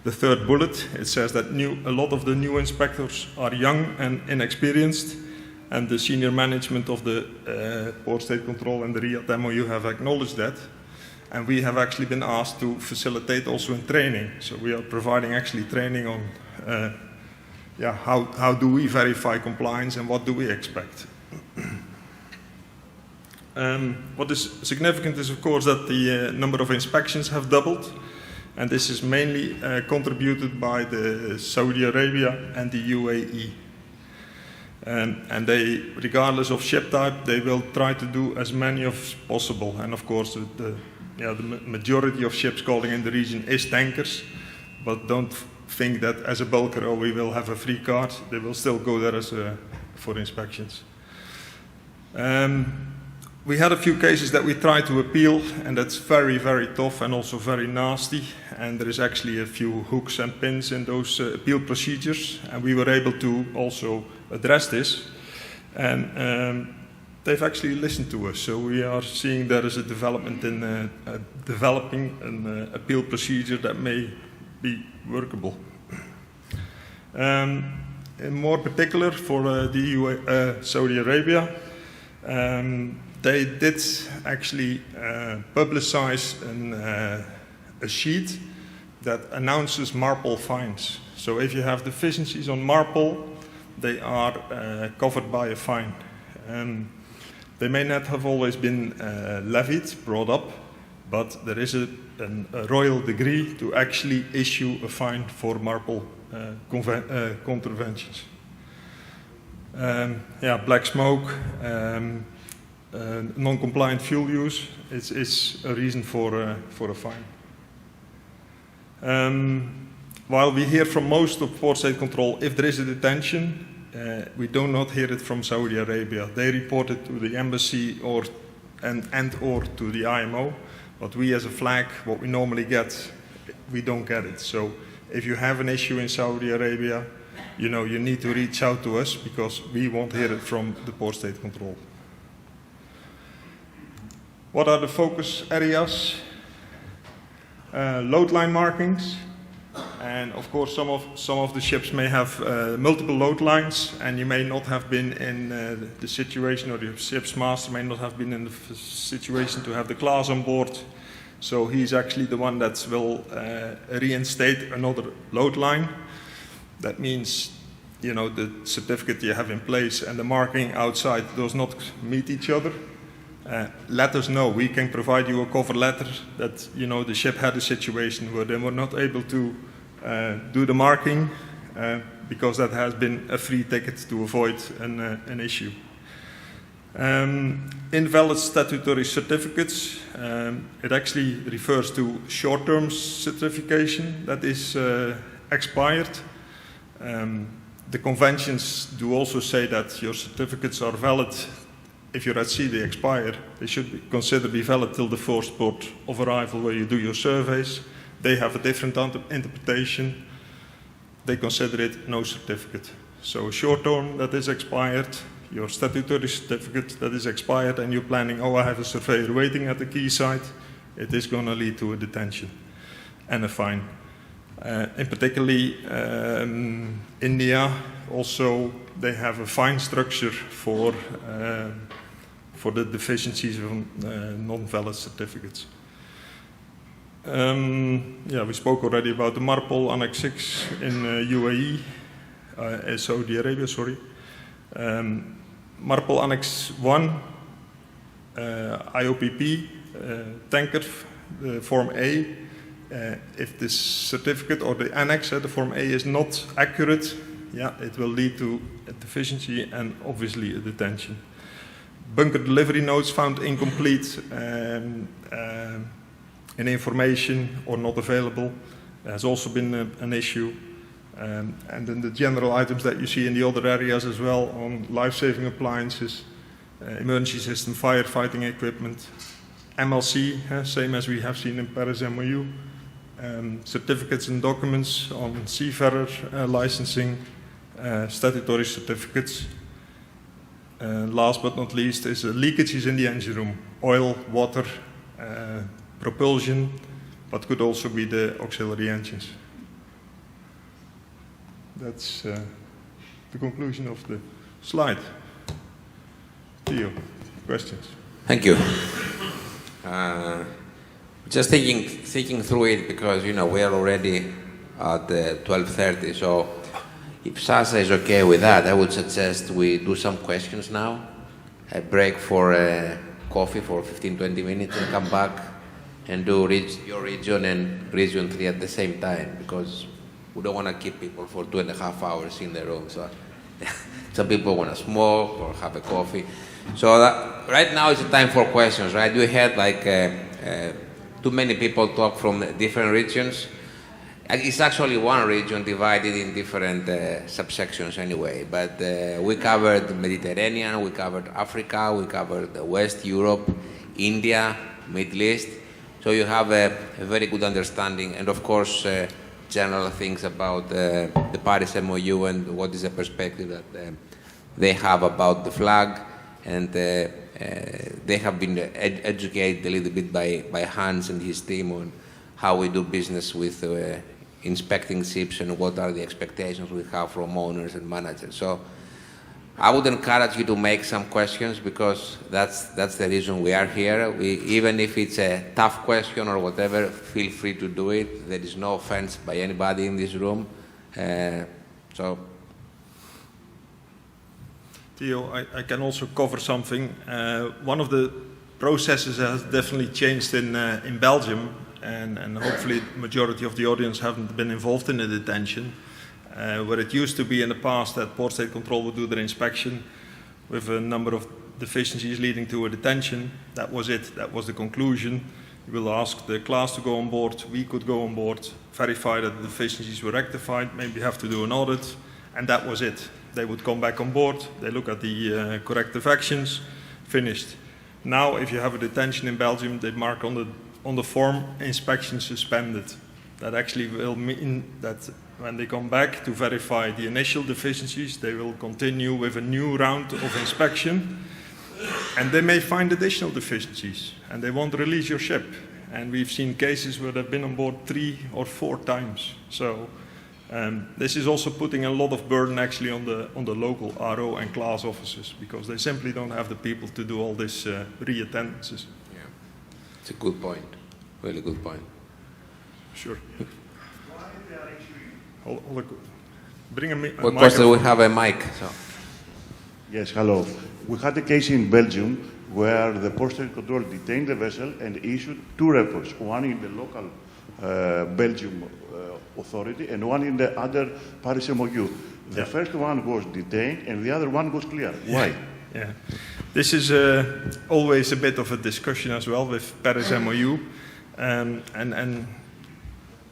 The third bullet, it says that a lot of the new inspectors are young and inexperienced, and the senior management of the Port State Control and the Riyadh MOU have acknowledged that. And we have actually been asked to facilitate also in training. So we are providing actually training on how do we verify compliance and what do we expect. What is significant is, of course, that the number of inspections have doubled. and this is mainly contributed by the Saudi Arabia and the UAE. And they, regardless of ship type, they will try to do as many as possible. And of course, the majority of ships calling in the region is tankers, but don't think that as a bulker, we will have a free card. They will still go there as for inspections. We had a few cases that we tried to appeal, and that's very, very tough and also very nasty. And there is actually a few hooks and pins in those appeal procedures, and we were able to also address this. And they've actually listened to us, so we are seeing there is a development in developing an appeal procedure that may be workable. In more particular, for the Saudi Arabia, they did actually publicize a sheet that announces MARPOL fines. So if you have deficiencies on MARPOL, they are covered by a fine. They may not have always been brought up, but there is a royal decree to actually issue a fine for MARPOL contraventions. Black smoke, non-compliant fuel use is a reason for a fine. While we hear from most of Port State Control, if there is a detention, we do not hear it from Saudi Arabia. They report it to the embassy or to the IMO, but we as a flag, what we normally get, we don't get it. So if you have an issue in Saudi Arabia, you need to reach out to us because we won't hear it from the Port State Control. What are the focus areas? Load line markings, and of course some of the ships may have multiple load lines, and you may not have been in the situation, or the ship's master may not have been in the situation to have the class on board. So he's actually the one that will reinstate another load line. That means, the certificate you have in place and the marking outside does not meet each other. Let us know. We can provide you a cover letter that the ship had a situation where they were not able to do the marking because that has been a free ticket to avoid an issue. Invalid statutory certificates. It actually refers to short-term certification that is expired. The conventions do also say that your certificates are valid. If you're at sea, they expire. They should be considered to be valid till the first port of arrival where you do your surveys. They have a different interpretation. They consider it no certificate. So short term that is expired, your statutory certificate that is expired, and you're planning, I have a surveyor waiting at the quayside, it is going to lead to a detention and a fine. In particularly India, also they have a fine structure for the deficiencies of non-valid certificates. We spoke already about the MARPOL Annex 6 in UAE, Saudi Arabia, sorry. MARPOL Annex 1, IOPP, tanker, Form A. If this certificate or the annex, the Form A, is not accurate, it will lead to a deficiency and obviously a detention. Bunker delivery notes found incomplete and information or not available has also been an issue. And then the general items that you see in the other areas as well on life-saving appliances, emergency system, firefighting equipment, MLC, same as we have seen in Paris MOU, certificates and documents on seafarer licensing, statutory certificates. Last but not least is leakages in the engine room, oil, water, propulsion, but could also be the auxiliary engines. That's the conclusion of the slide. Theo, questions? Thank you. Just thinking through it because, we are already at 12:30, so if Sasa is okay with that, I would suggest we do some questions now, a break for coffee for 15-20 minutes and come back and do your region and region 3 at the same time, because we don't want to keep people for 2.5 hours in the room. So some people want to smoke or have a coffee. So right now is the time for questions, right? We had like too many people talk from different regions. It's actually one region divided in different subsections anyway, but we covered the Mediterranean, we covered Africa, we covered West Europe, India, Middle East. So you have a very good understanding, and of course, general things about the Paris MOU and what is the perspective that they have about the flag, and they have been educated a little bit by Hans and his team on how we do business with inspecting ships and what are the expectations we have from owners and managers. So I would encourage you to make some questions, because that's the reason we are here. Even if it's a tough question or whatever, feel free to do it. There is no offense by anybody in this room. So. Theo, I can also cover something. One of the processes has definitely changed in Belgium, and hopefully the majority of the audience haven't been involved in the detention. Where it used to be in the past that Port State Control would do their inspection with a number of deficiencies leading to a detention. That was it. That was the conclusion. You will ask the class to go on board. We could go on board, verify that the deficiencies were rectified, maybe have to do an audit, and that was it. They would come back on board. They look at the corrective actions, finished. Now, if you have a detention in Belgium, they mark on the form inspection suspended. That actually will mean that when they come back to verify the initial deficiencies, they will continue with a new round of inspection, and they may find additional deficiencies, and they won't release your ship. And we've seen cases where they've been on board 3 or 4 times. So this is also putting a lot of burden actually on the local RO and class officers, because they simply don't have the people to do all this re-attendances. Yeah, it's a good point. Really good point. Sure. Bring a mic. Of course, we have a mic. So. Yes, hello. We had a case in Belgium where the Port State Control detained the vessel and issued 2 reports, one in the local Belgium authority and one in the other Paris MOU. The first one was detained and the other one was clear. Why? Yeah. This is always a bit of a discussion as well with Paris MOU. And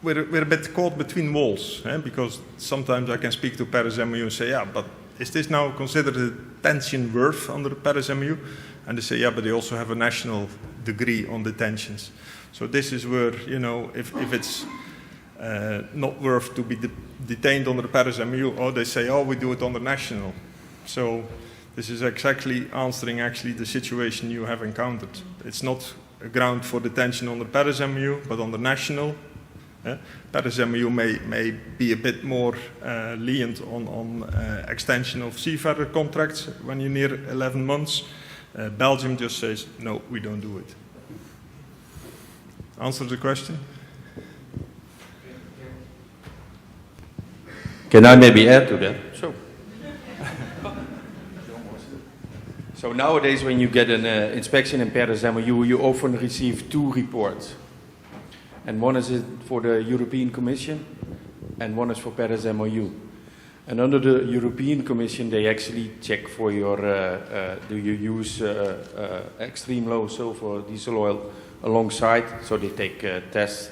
we're a bit caught between walls, because sometimes I can speak to Paris MOU and say, yeah, but is this now considered a detention worth under the Paris MOU? And they say, yeah, but they also have a national degree on detentions. So this is where, if it's not worth to be detained under the Paris MOU, or they say, oh, we do it under national. So this is exactly answering actually the situation you have encountered. It's not a ground for detention under Paris MOU, but under national. Paris MOU may be a bit more lenient on extension of seafarer contracts when you're near 11 months. Belgium just says, no, we don't do it. Answer the question? Can I maybe add to that? So nowadays when you get an inspection in Paris MOU, you often receive 2 reports. And one is for the European Commission, and one is for Paris MOU. And under the European Commission, they actually check for your, do you use extreme low sulfur diesel oil alongside, so they take tests.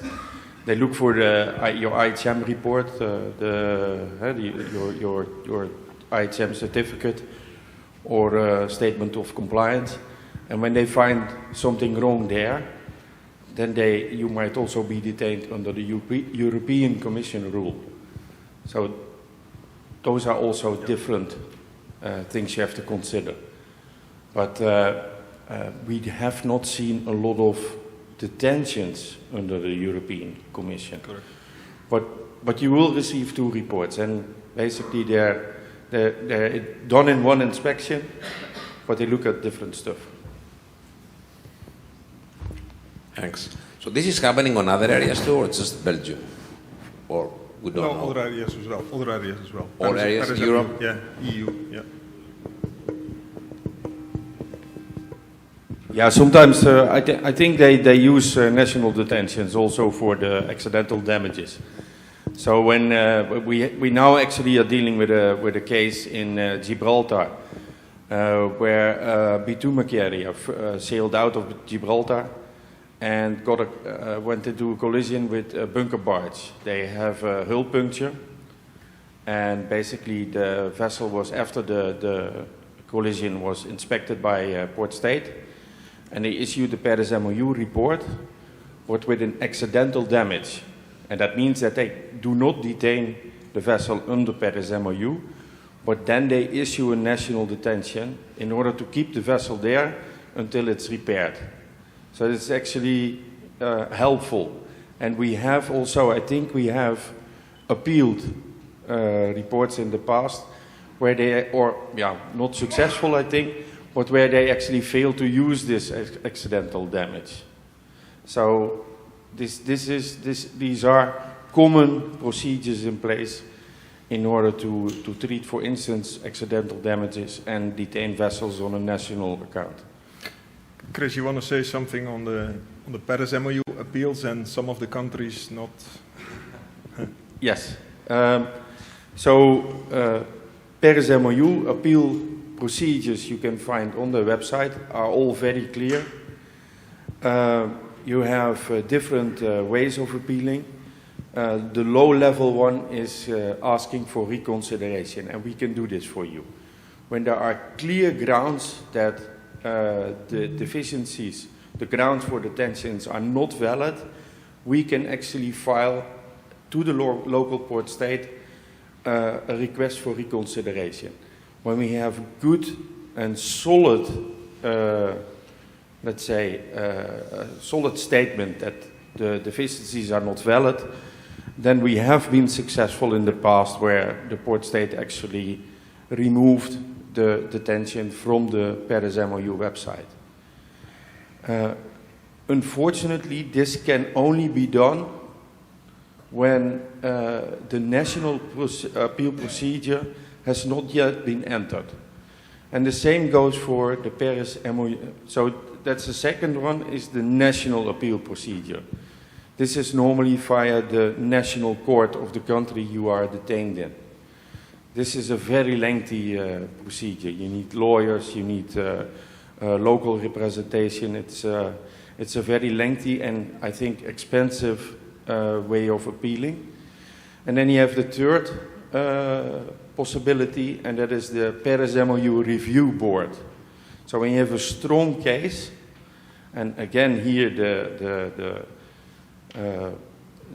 They look for your IHM report, your IHM certificate, or statement of compliance. And when they find something wrong there, then you might also be detained under the European Commission rule. So those are also different things you have to consider. But we have not seen a lot of detentions under the European Commission. Correct. But you will receive 2 reports, and basically they're done in one inspection, but they look at different stuff. Thanks. So this is happening on other areas too, or just Belgium? Or we don't know? Other areas as well. Other areas as well. All areas, Europe? Yeah, EU, yeah. Yeah, sometimes I think they use national detentions also for the accidental damages. So when we now actually are dealing with a case in Gibraltar, where bitumen carrier sailed out of Gibraltar and went into a collision with a bunker barge. They have a hull puncture, and basically the vessel was, after the collision was inspected by Port State, and they issued the Paris MOU report, but with an accidental damage. And that means that they do not detain the vessel under Paris MOU, but then they issue a national detention in order to keep the vessel there until it's repaired. So it's actually helpful. And we have also, I think we have appealed reports in the past where they, not successful I think, but where they actually fail to use this accidental damage. So these are common procedures in place in order to treat, for instance, accidental damages and detain vessels on a national account. Chris, you want to say something on the Paris MOU appeals and some of the countries not? Yes. Paris MOU appeal procedures you can find on the website are all very clear. You have different ways of appealing. The low-level one is asking for reconsideration, and we can do this for you. When there are clear grounds that the deficiencies, the grounds for detentions are not valid, we can actually file to the local port state a request for reconsideration. When we have good and solid, let's say, a solid statement that the deficiencies are not valid, then we have been successful in the past where the port state actually removed the detention from the Paris MOU website. Unfortunately, this can only be done when the national appeal procedure has not yet been entered. And the same goes for the Paris MOU. So that's the second one, is the national appeal procedure. This is normally via the national court of the country you are detained in. This is a very lengthy procedure. You need lawyers, you need local representation. It's a very lengthy and, I think, expensive way of appealing. And then you have the third possibility, and that is the Paris MOU Review Board. So when you have a strong case, and again here the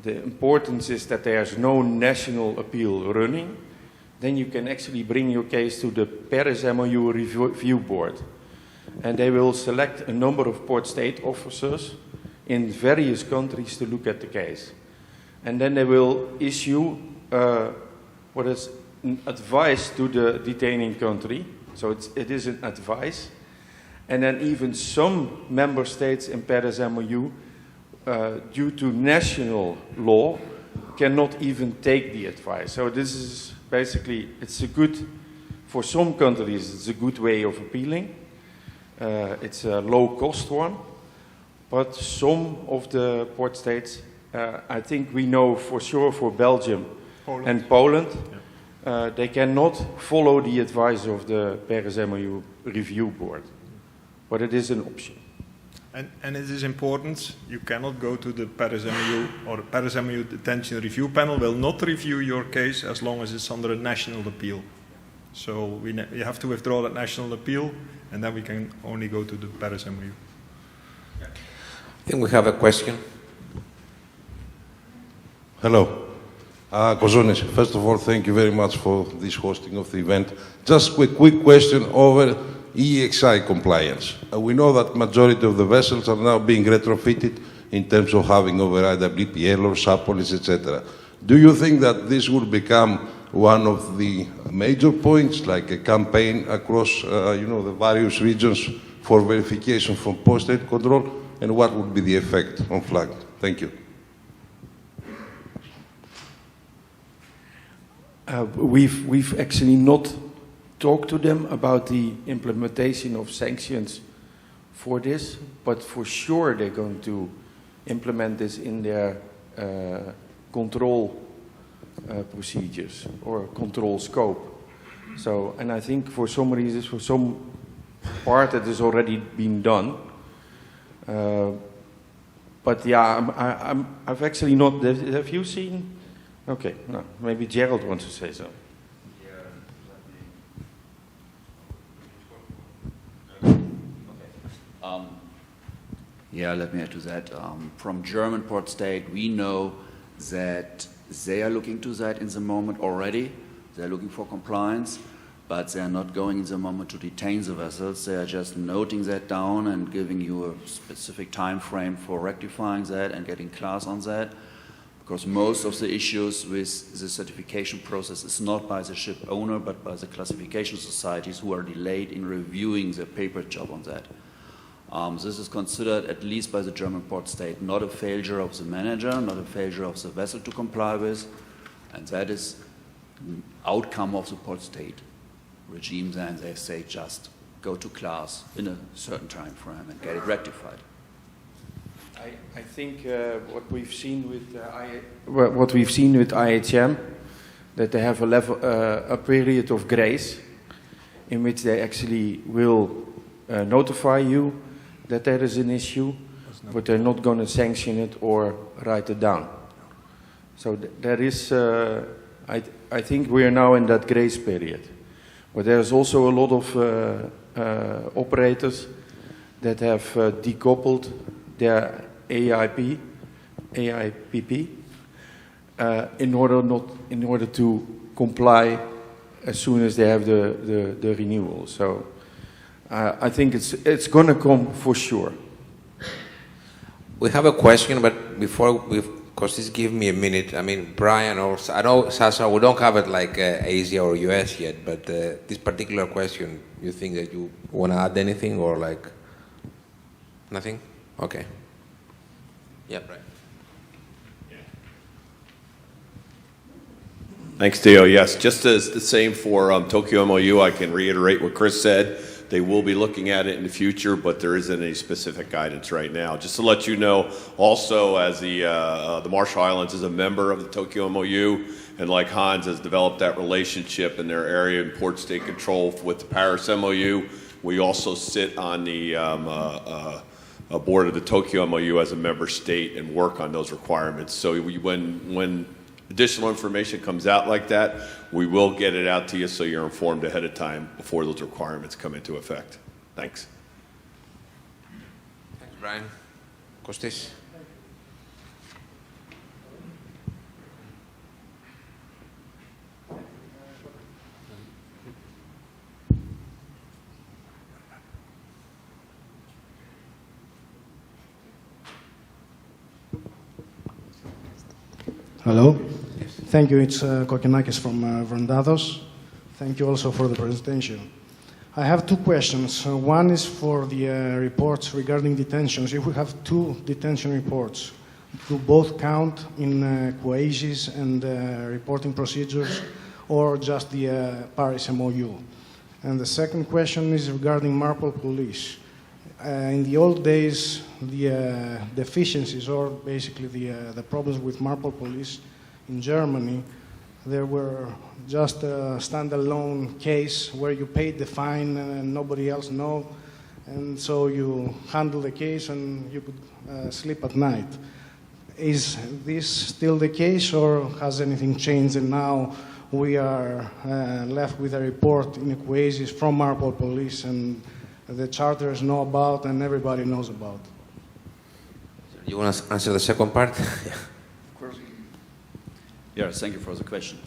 importance is that there's no national appeal running, then you can actually bring your case to the Paris MOU Review Board. And they will select a number of port state officers in various countries to look at the case. And then they will issue what is an advice to the detaining country. So it is an advice. And then even some member states in Paris MOU, due to national law, cannot even take the advice. So this is basically, for some countries, it's a good way of appealing. It's a low-cost one. But some of the port states, I think we know for sure for Belgium and Poland, they cannot follow the advice of the Paris MOU Review Board. But it is an option. And it is important, you cannot go to the Paris MOU, or the Paris MOU Detention Review Panel will not review your case as long as it's under a national appeal. So you have to withdraw that national appeal, and then we can only go to the Paris MOU. I think we have a question. Hello. Kozonis, first of all, thank you very much for this hosting of the event. Just a quick question over EEXI compliance. We know that majority of the vessels are now being retrofitted in terms of having override WPL or Annapolis, etc. Do you think that this will become one of the major points, like a campaign across the various regions for verification from post-state control, and what would be the effect on flag? Thank you. We've actually not talked to them about the implementation of sanctions for this, but for sure they're going to implement this in their control procedures or control scope. So, and I think for some reasons, for some part that has already been done. But yeah, I've actually not. Have you seen? Okay, no, maybe Gerald wants to say so. Yeah, let me add to that. From German port state, we know that they are looking to that in the moment already. They're looking for compliance, but they are not going in the moment to detain the vessels. They are just noting that down and giving you a specific time frame for rectifying that and getting class on that. Because most of the issues with the certification process is not by the ship owner, but by the classification societies who are delayed in reviewing the paper job on that. This is considered, at least by the German port state, not a failure of the manager, not a failure of the vessel to comply with, and that is the outcome of the port state regime. Then they say just go to class in a certain time frame and get it rectified. I think what we've seen with IHM, that they have a period of grace in which they actually will notify you that there is an issue, but they're not going to sanction it or write it down. So there is, I think we are now in that grace period. But there's also a lot of operators that have decoupled their AIPP in order to comply as soon as they have the renewal. So I think it's going to come for sure. We have a question, but before Kostis, give me a minute. I mean, Brian, or I know Sasha, we don't have it like Asia or US yet, but this particular question, you think that you want to add anything or like nothing? Okay. Yeah, Brian. Thanks, Theo. Yes, just as the same for Tokyo MOU, I can reiterate what Chris said. They will be looking at it in the future, but there isn't any specific guidance right now. Just to let you know, also as the Marshall Islands is a member of the Tokyo MOU, and like Hans has developed that relationship in their area and port state control with the Paris MOU, we also sit on the board of the Tokyo MOU as a member state and work on those requirements. So when additional information comes out like that, we will get it out to you so you're informed ahead of time before those requirements come into effect. Thanks. Thanks, Brian. Kostis. Hello. Thank you. It's Kokkinakis from Vrandados. Thank you also for the presentation. I have two questions. One is for the reports regarding detentions. If we have two detention reports, do both count in quases and reporting procedures, or just the Paris MOU? And the second question is regarding Marpol Police. In the old days, the deficiencies, or basically the problems with Marpol Police in Germany, there were just a standalone case where you paid the fine and nobody else know, and so you handle the case and you could sleep at night. Is this still the case, or has anything changed and now we are left with a report in quases from Marpol Police and the charters know about and everybody knows about? You want to answer the second part? Of course. Yes, thank you for the question.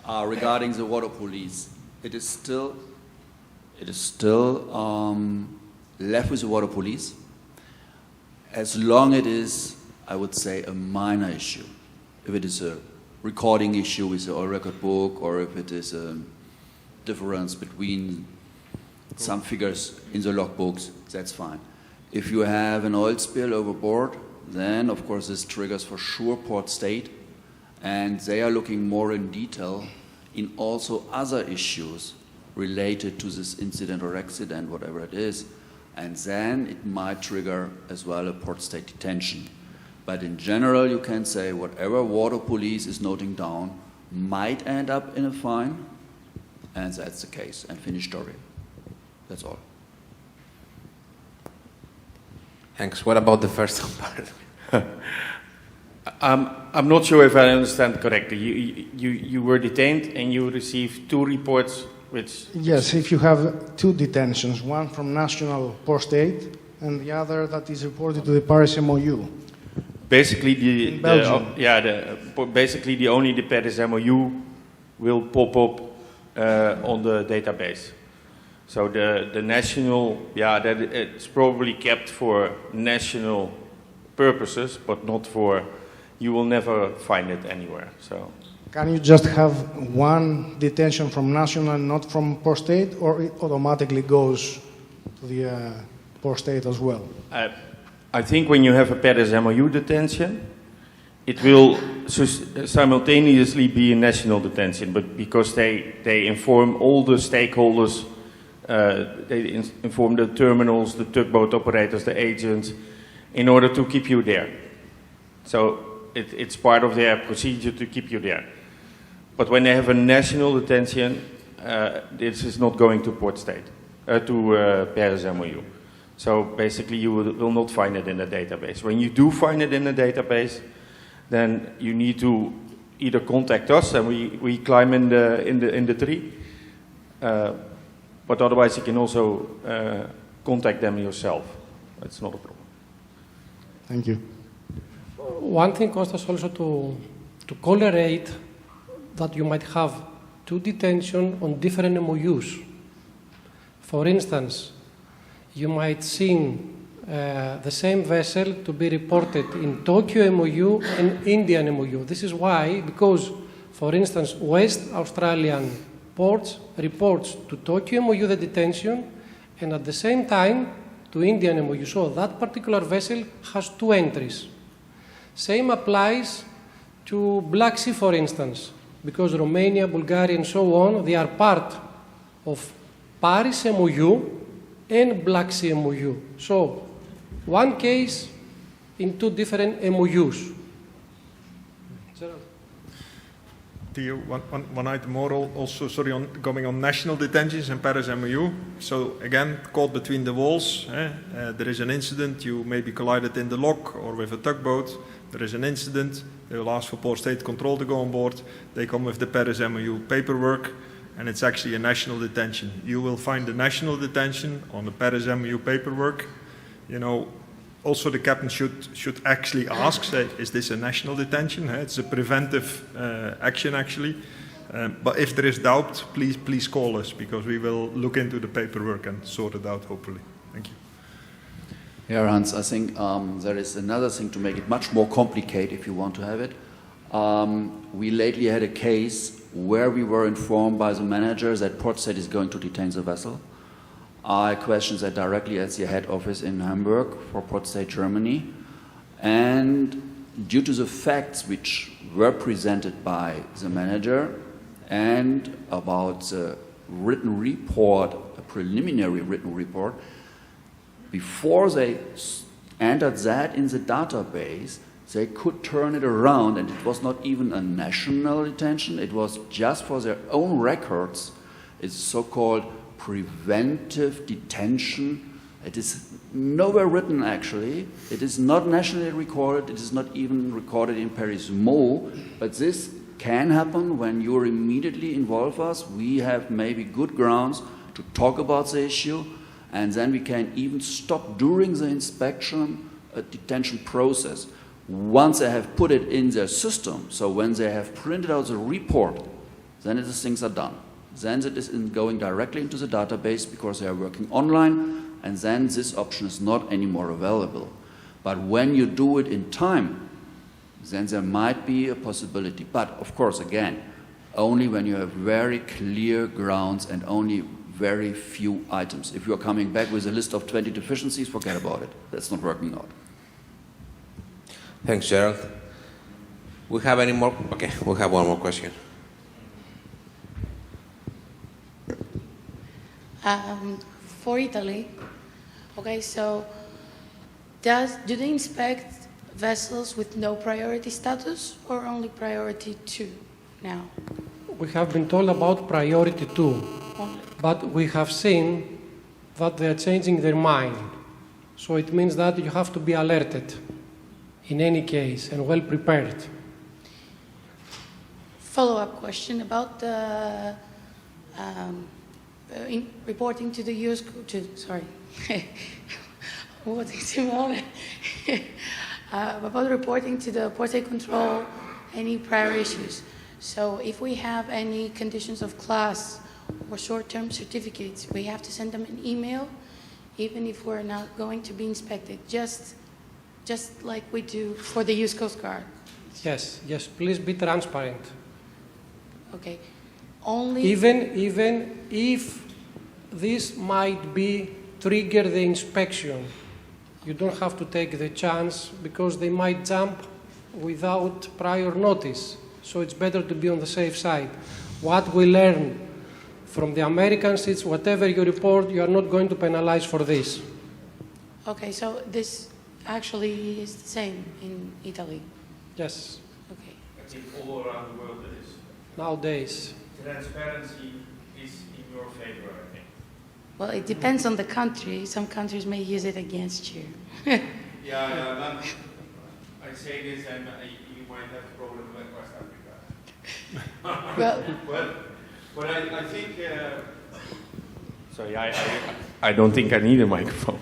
Regarding the water police, it is still left with the water police, as long it is, I would say, a minor issue. If it is a recording issue with the oil record book, or if it is a difference between some figures in the logbooks, that's fine. If you have an oil spill overboard, then of course this triggers for sure port state, and they are looking more in detail in also other issues related to this incident or accident, whatever it is. And then it might trigger as well a port state detention. But in general, you can say whatever water police is noting down might end up in a fine, and that's the case, and finish story. That's all. Thanks. What about the first part? I'm not sure if I understand correctly. You were detained and you received 2 reports which... Yes, if you have 2 detentions, one from national port state and the other that is reported to the Paris MOU. Basically, Belgium. only the Paris MOU will pop up on the database. So the national, that it's probably kept for national purposes, but not for. You will never find it anywhere. So. Can you just have one detention from national and not from port state, or it automatically goes to the port state as well? I think when you have a Paris MOU detention, it will simultaneously be a national detention, but because they inform all the stakeholders, they inform the terminals, the tugboat operators, the agents, in order to keep you there. So it's part of their procedure to keep you there. But when they have a national detention, this is not going to port state, to Paris MOU. So basically you will not find it in the database. When you do find it in the database, then you need to either contact us and we climb in the tree, but otherwise you can also contact them yourself. That's not a problem. Thank you. One thing, Kostas, also to correlate that you might have 2 detention on different MOUs. For instance, you might see the same vessel to be reported in Tokyo MOU and Indian MOU. This is why, because, for instance, West Australian ports reports to Tokyo MOU the detention, and at the same time to Indian MOU. So that particular vessel has 2 entries. Same applies to Black Sea, for instance, because Romania, Bulgaria, and so on, they are part of Paris MOU and Black Sea MOU. So, one case in 2 different MOUs. Gerald. Theo, one item more also, sorry, going on national detentions and Paris MOU. So again, caught between the walls. There is an incident, you maybe collided in the lock or with a tugboat. There is an incident, they will ask for port state control to go on board. They come with the Paris MOU paperwork, and it's actually a national detention. You will find the national detention on the Paris MOU paperwork. You know, also the captain should actually ask, say, is this a national detention? It's a preventive action, actually. But if there is doubt, please call us, because we will look into the paperwork and sort it out, hopefully. Thank you. Yeah, Hans, I think there is another thing to make it much more complicated if you want to have it. We lately had a case where we were informed by the manager that port state is going to detain the vessel. I questioned that directly at the head office in Hamburg for port state Germany. And due to the facts which were presented by the manager and about the written report, a preliminary written report, before they entered that in the database, they could turn it around, and it was not even a national detention, it was just for their own records. It's so-called preventive detention. It is nowhere written, actually. It is not nationally recorded, it is not even recorded in Paris MO, but this can happen when you immediately involve us. We have maybe good grounds to talk about the issue, and then we can even stop during the inspection a detention process. Once they have put it in their system, so when they have printed out the report, then these things are done. Then it is going directly into the database because they are working online, and then this option is not anymore available. But when you do it in time, then there might be a possibility. But of course, again, only when you have very clear grounds and only very few items. If you're coming back with a list of 20 deficiencies, forget about it. That's not working out. Thanks, Gerald. We have any more? Okay, we'll have one more question. For Italy, Okay, so do they inspect vessels with no priority status or only priority 2 now? We have been told about priority 2, Only. but we have seen that they are changing their mind. So it means that you have to be alerted in any case and well prepared. Follow-up question about the reporting to the US, about reporting to the port state control any prior issues. So if we have any conditions of class or short-term certificates, we have to send them an email, even if we're not going to be inspected, just like we do for the US Coast Guard. Yes, please be transparent. Okay. Only Even if this might be trigger the inspection, you don't have to take the chance because they might jump without prior notice. So it's better to be on the safe side. What we learn from the Americans is whatever you report, you are not going to penalize for this. Okay, so this actually is the same in Italy. Yes. Okay. I think all around the world it is. Nowadays. Transparency is in your favor, I think. Well, it depends on the country. Some countries may use it against you. Yeah, I say this and you might have a problem with West Africa. But I think... sorry, I don't think I need a microphone.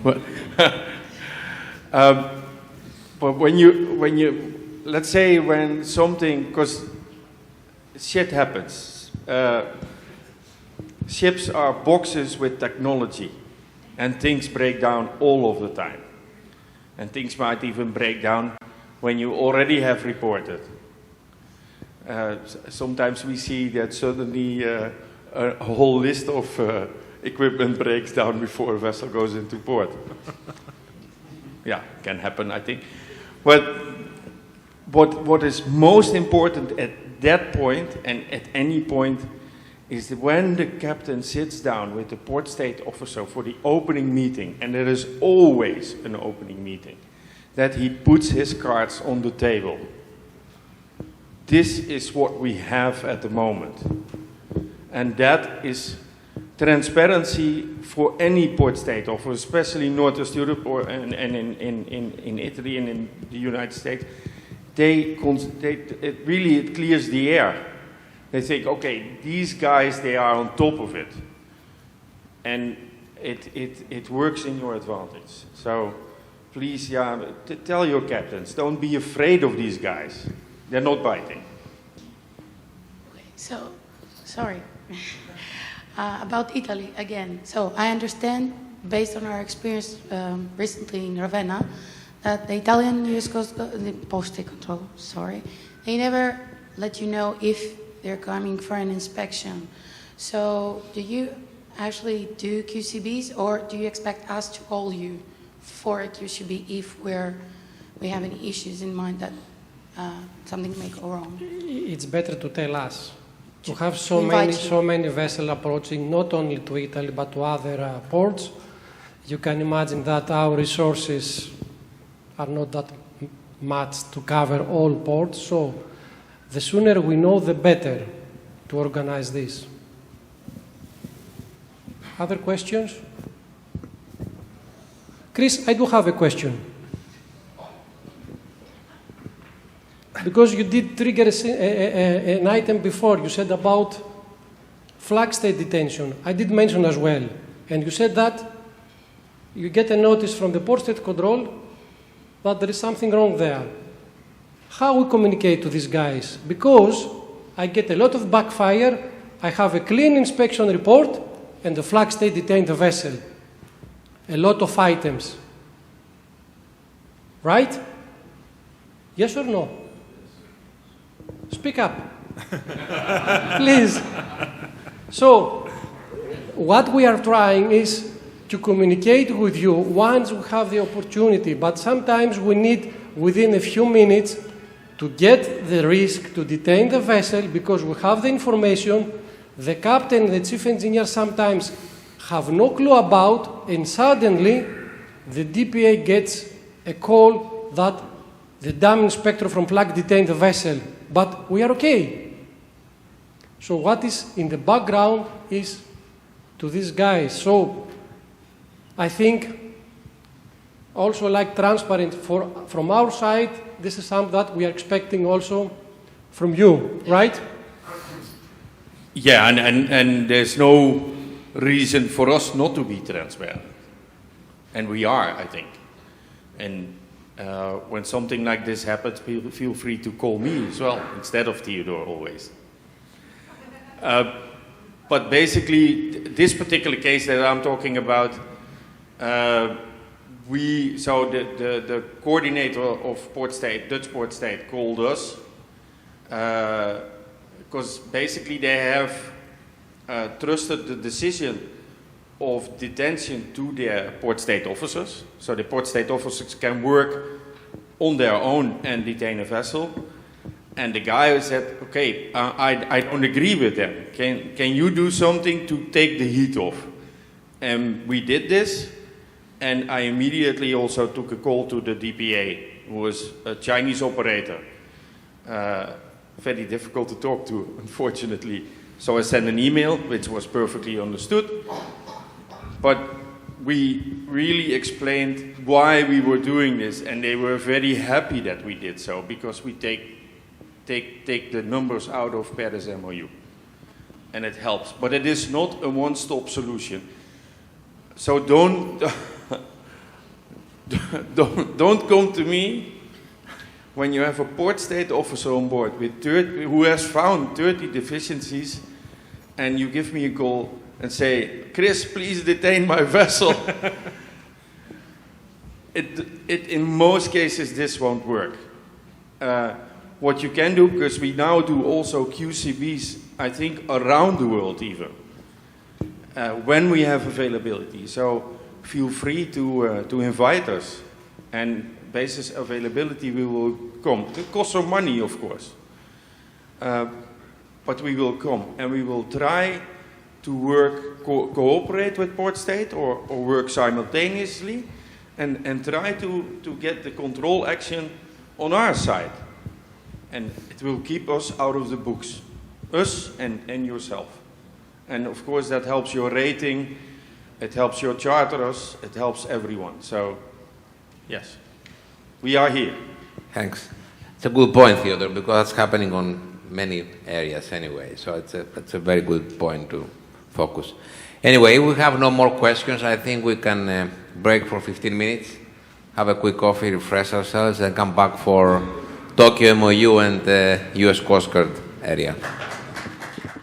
But when you, let's say when something, because shit happens. Ships are boxes with technology, and things break down all of the time. And things might even break down when you already have reported. Sometimes we see that suddenly a whole list of equipment breaks down before a vessel goes into port. Yeah, can happen, I think. But what is most important at that point and at any point is that when the captain sits down with the port state officer for the opening meeting, and there is always an opening meeting, that he puts his cards on the table. This is what we have at the moment. And that is transparency for any port state officer, especially Northwest Europe and in Italy and in the United States. It really clears the air. They think, okay, these guys, they are on top of it. And it works in your advantage. So please, tell your captains, don't be afraid of these guys. They're not biting. Okay, so, sorry. About Italy, again. So I understand, based on our experience recently in Ravenna, that the Italian US Coast Guard, the Port State Control, they never let you know if they're coming for an inspection. So do you actually do QCBs, or do you expect us to call you for a QCB if we have any issues in mind that something may go wrong? It's better to tell us. To have so many vessels approaching not only to Italy but to other ports, you can imagine that our resources are not that much to cover all ports. So the sooner we know, the better to organize this. Other questions? Chris, I do have a question. Because you did trigger an item before, you said about flag state detention. I did mention as well. And you said that you get a notice from the port state control that there is something wrong there. How we communicate to these guys? Because I get a lot of backfire, I have a clean inspection report, and the flag state detained the vessel. A lot of items. Right? Yes or no? Speak up. Please. So, what we are trying is to communicate with you once we have the opportunity, but sometimes we need, within a few minutes, to get the risk to detain the vessel because we have the information. The captain and the chief engineer sometimes have no clue about, and suddenly the DPA gets a call that the dam inspector from flag detained the vessel, but we are okay. So what is in the background is to these guys. So I think also like transparent from our side, this is something that we are expecting also from you, right? Yeah, and there's no reason for us not to be transparent. And we are, I think. And when something like this happens, feel free to call me as well, instead of Theodore always. But basically, this particular case that I'm talking about, the coordinator of Port State, Dutch Port State, called us because basically they have trusted the decision of detention to their Port State officers. So the Port State officers can work on their own and detain a vessel. And the guy said, okay, I don't agree with them. Can you do something to take the heat off? And we did this. And I immediately also took a call to the DPA, who was a Chinese operator. Very difficult to talk to, unfortunately. So I sent an email, which was perfectly understood. But we really explained why we were doing this, and they were very happy that we did so, because we take the numbers out of Paris MOU. And it helps. But it is not a one-stop solution. So don't come to me when you have a Port State officer on board with who has found 30 deficiencies, and you give me a call and say, Chris, please detain my vessel. In most cases, this won't work. What you can do, because we now do also QCBs, I think, around the world even, when we have availability. So feel free to invite us, and basis availability we will come. It costs some money, of course, but we will come, and we will try to work, cooperate with Port State or work simultaneously, and try to get the control action on our side. And it will keep us out of the books, us and yourself. And of course that helps your rating, it helps your charterers, it helps everyone. So, yes, we are here. Thanks. It's a good point, Theodore, because that's happening on many areas anyway. So it's a very good point to focus. Anyway, we have no more questions. I think we can break for 15 minutes, have a quick coffee, refresh ourselves, and come back for Tokyo MOU and the US Coast Guard area.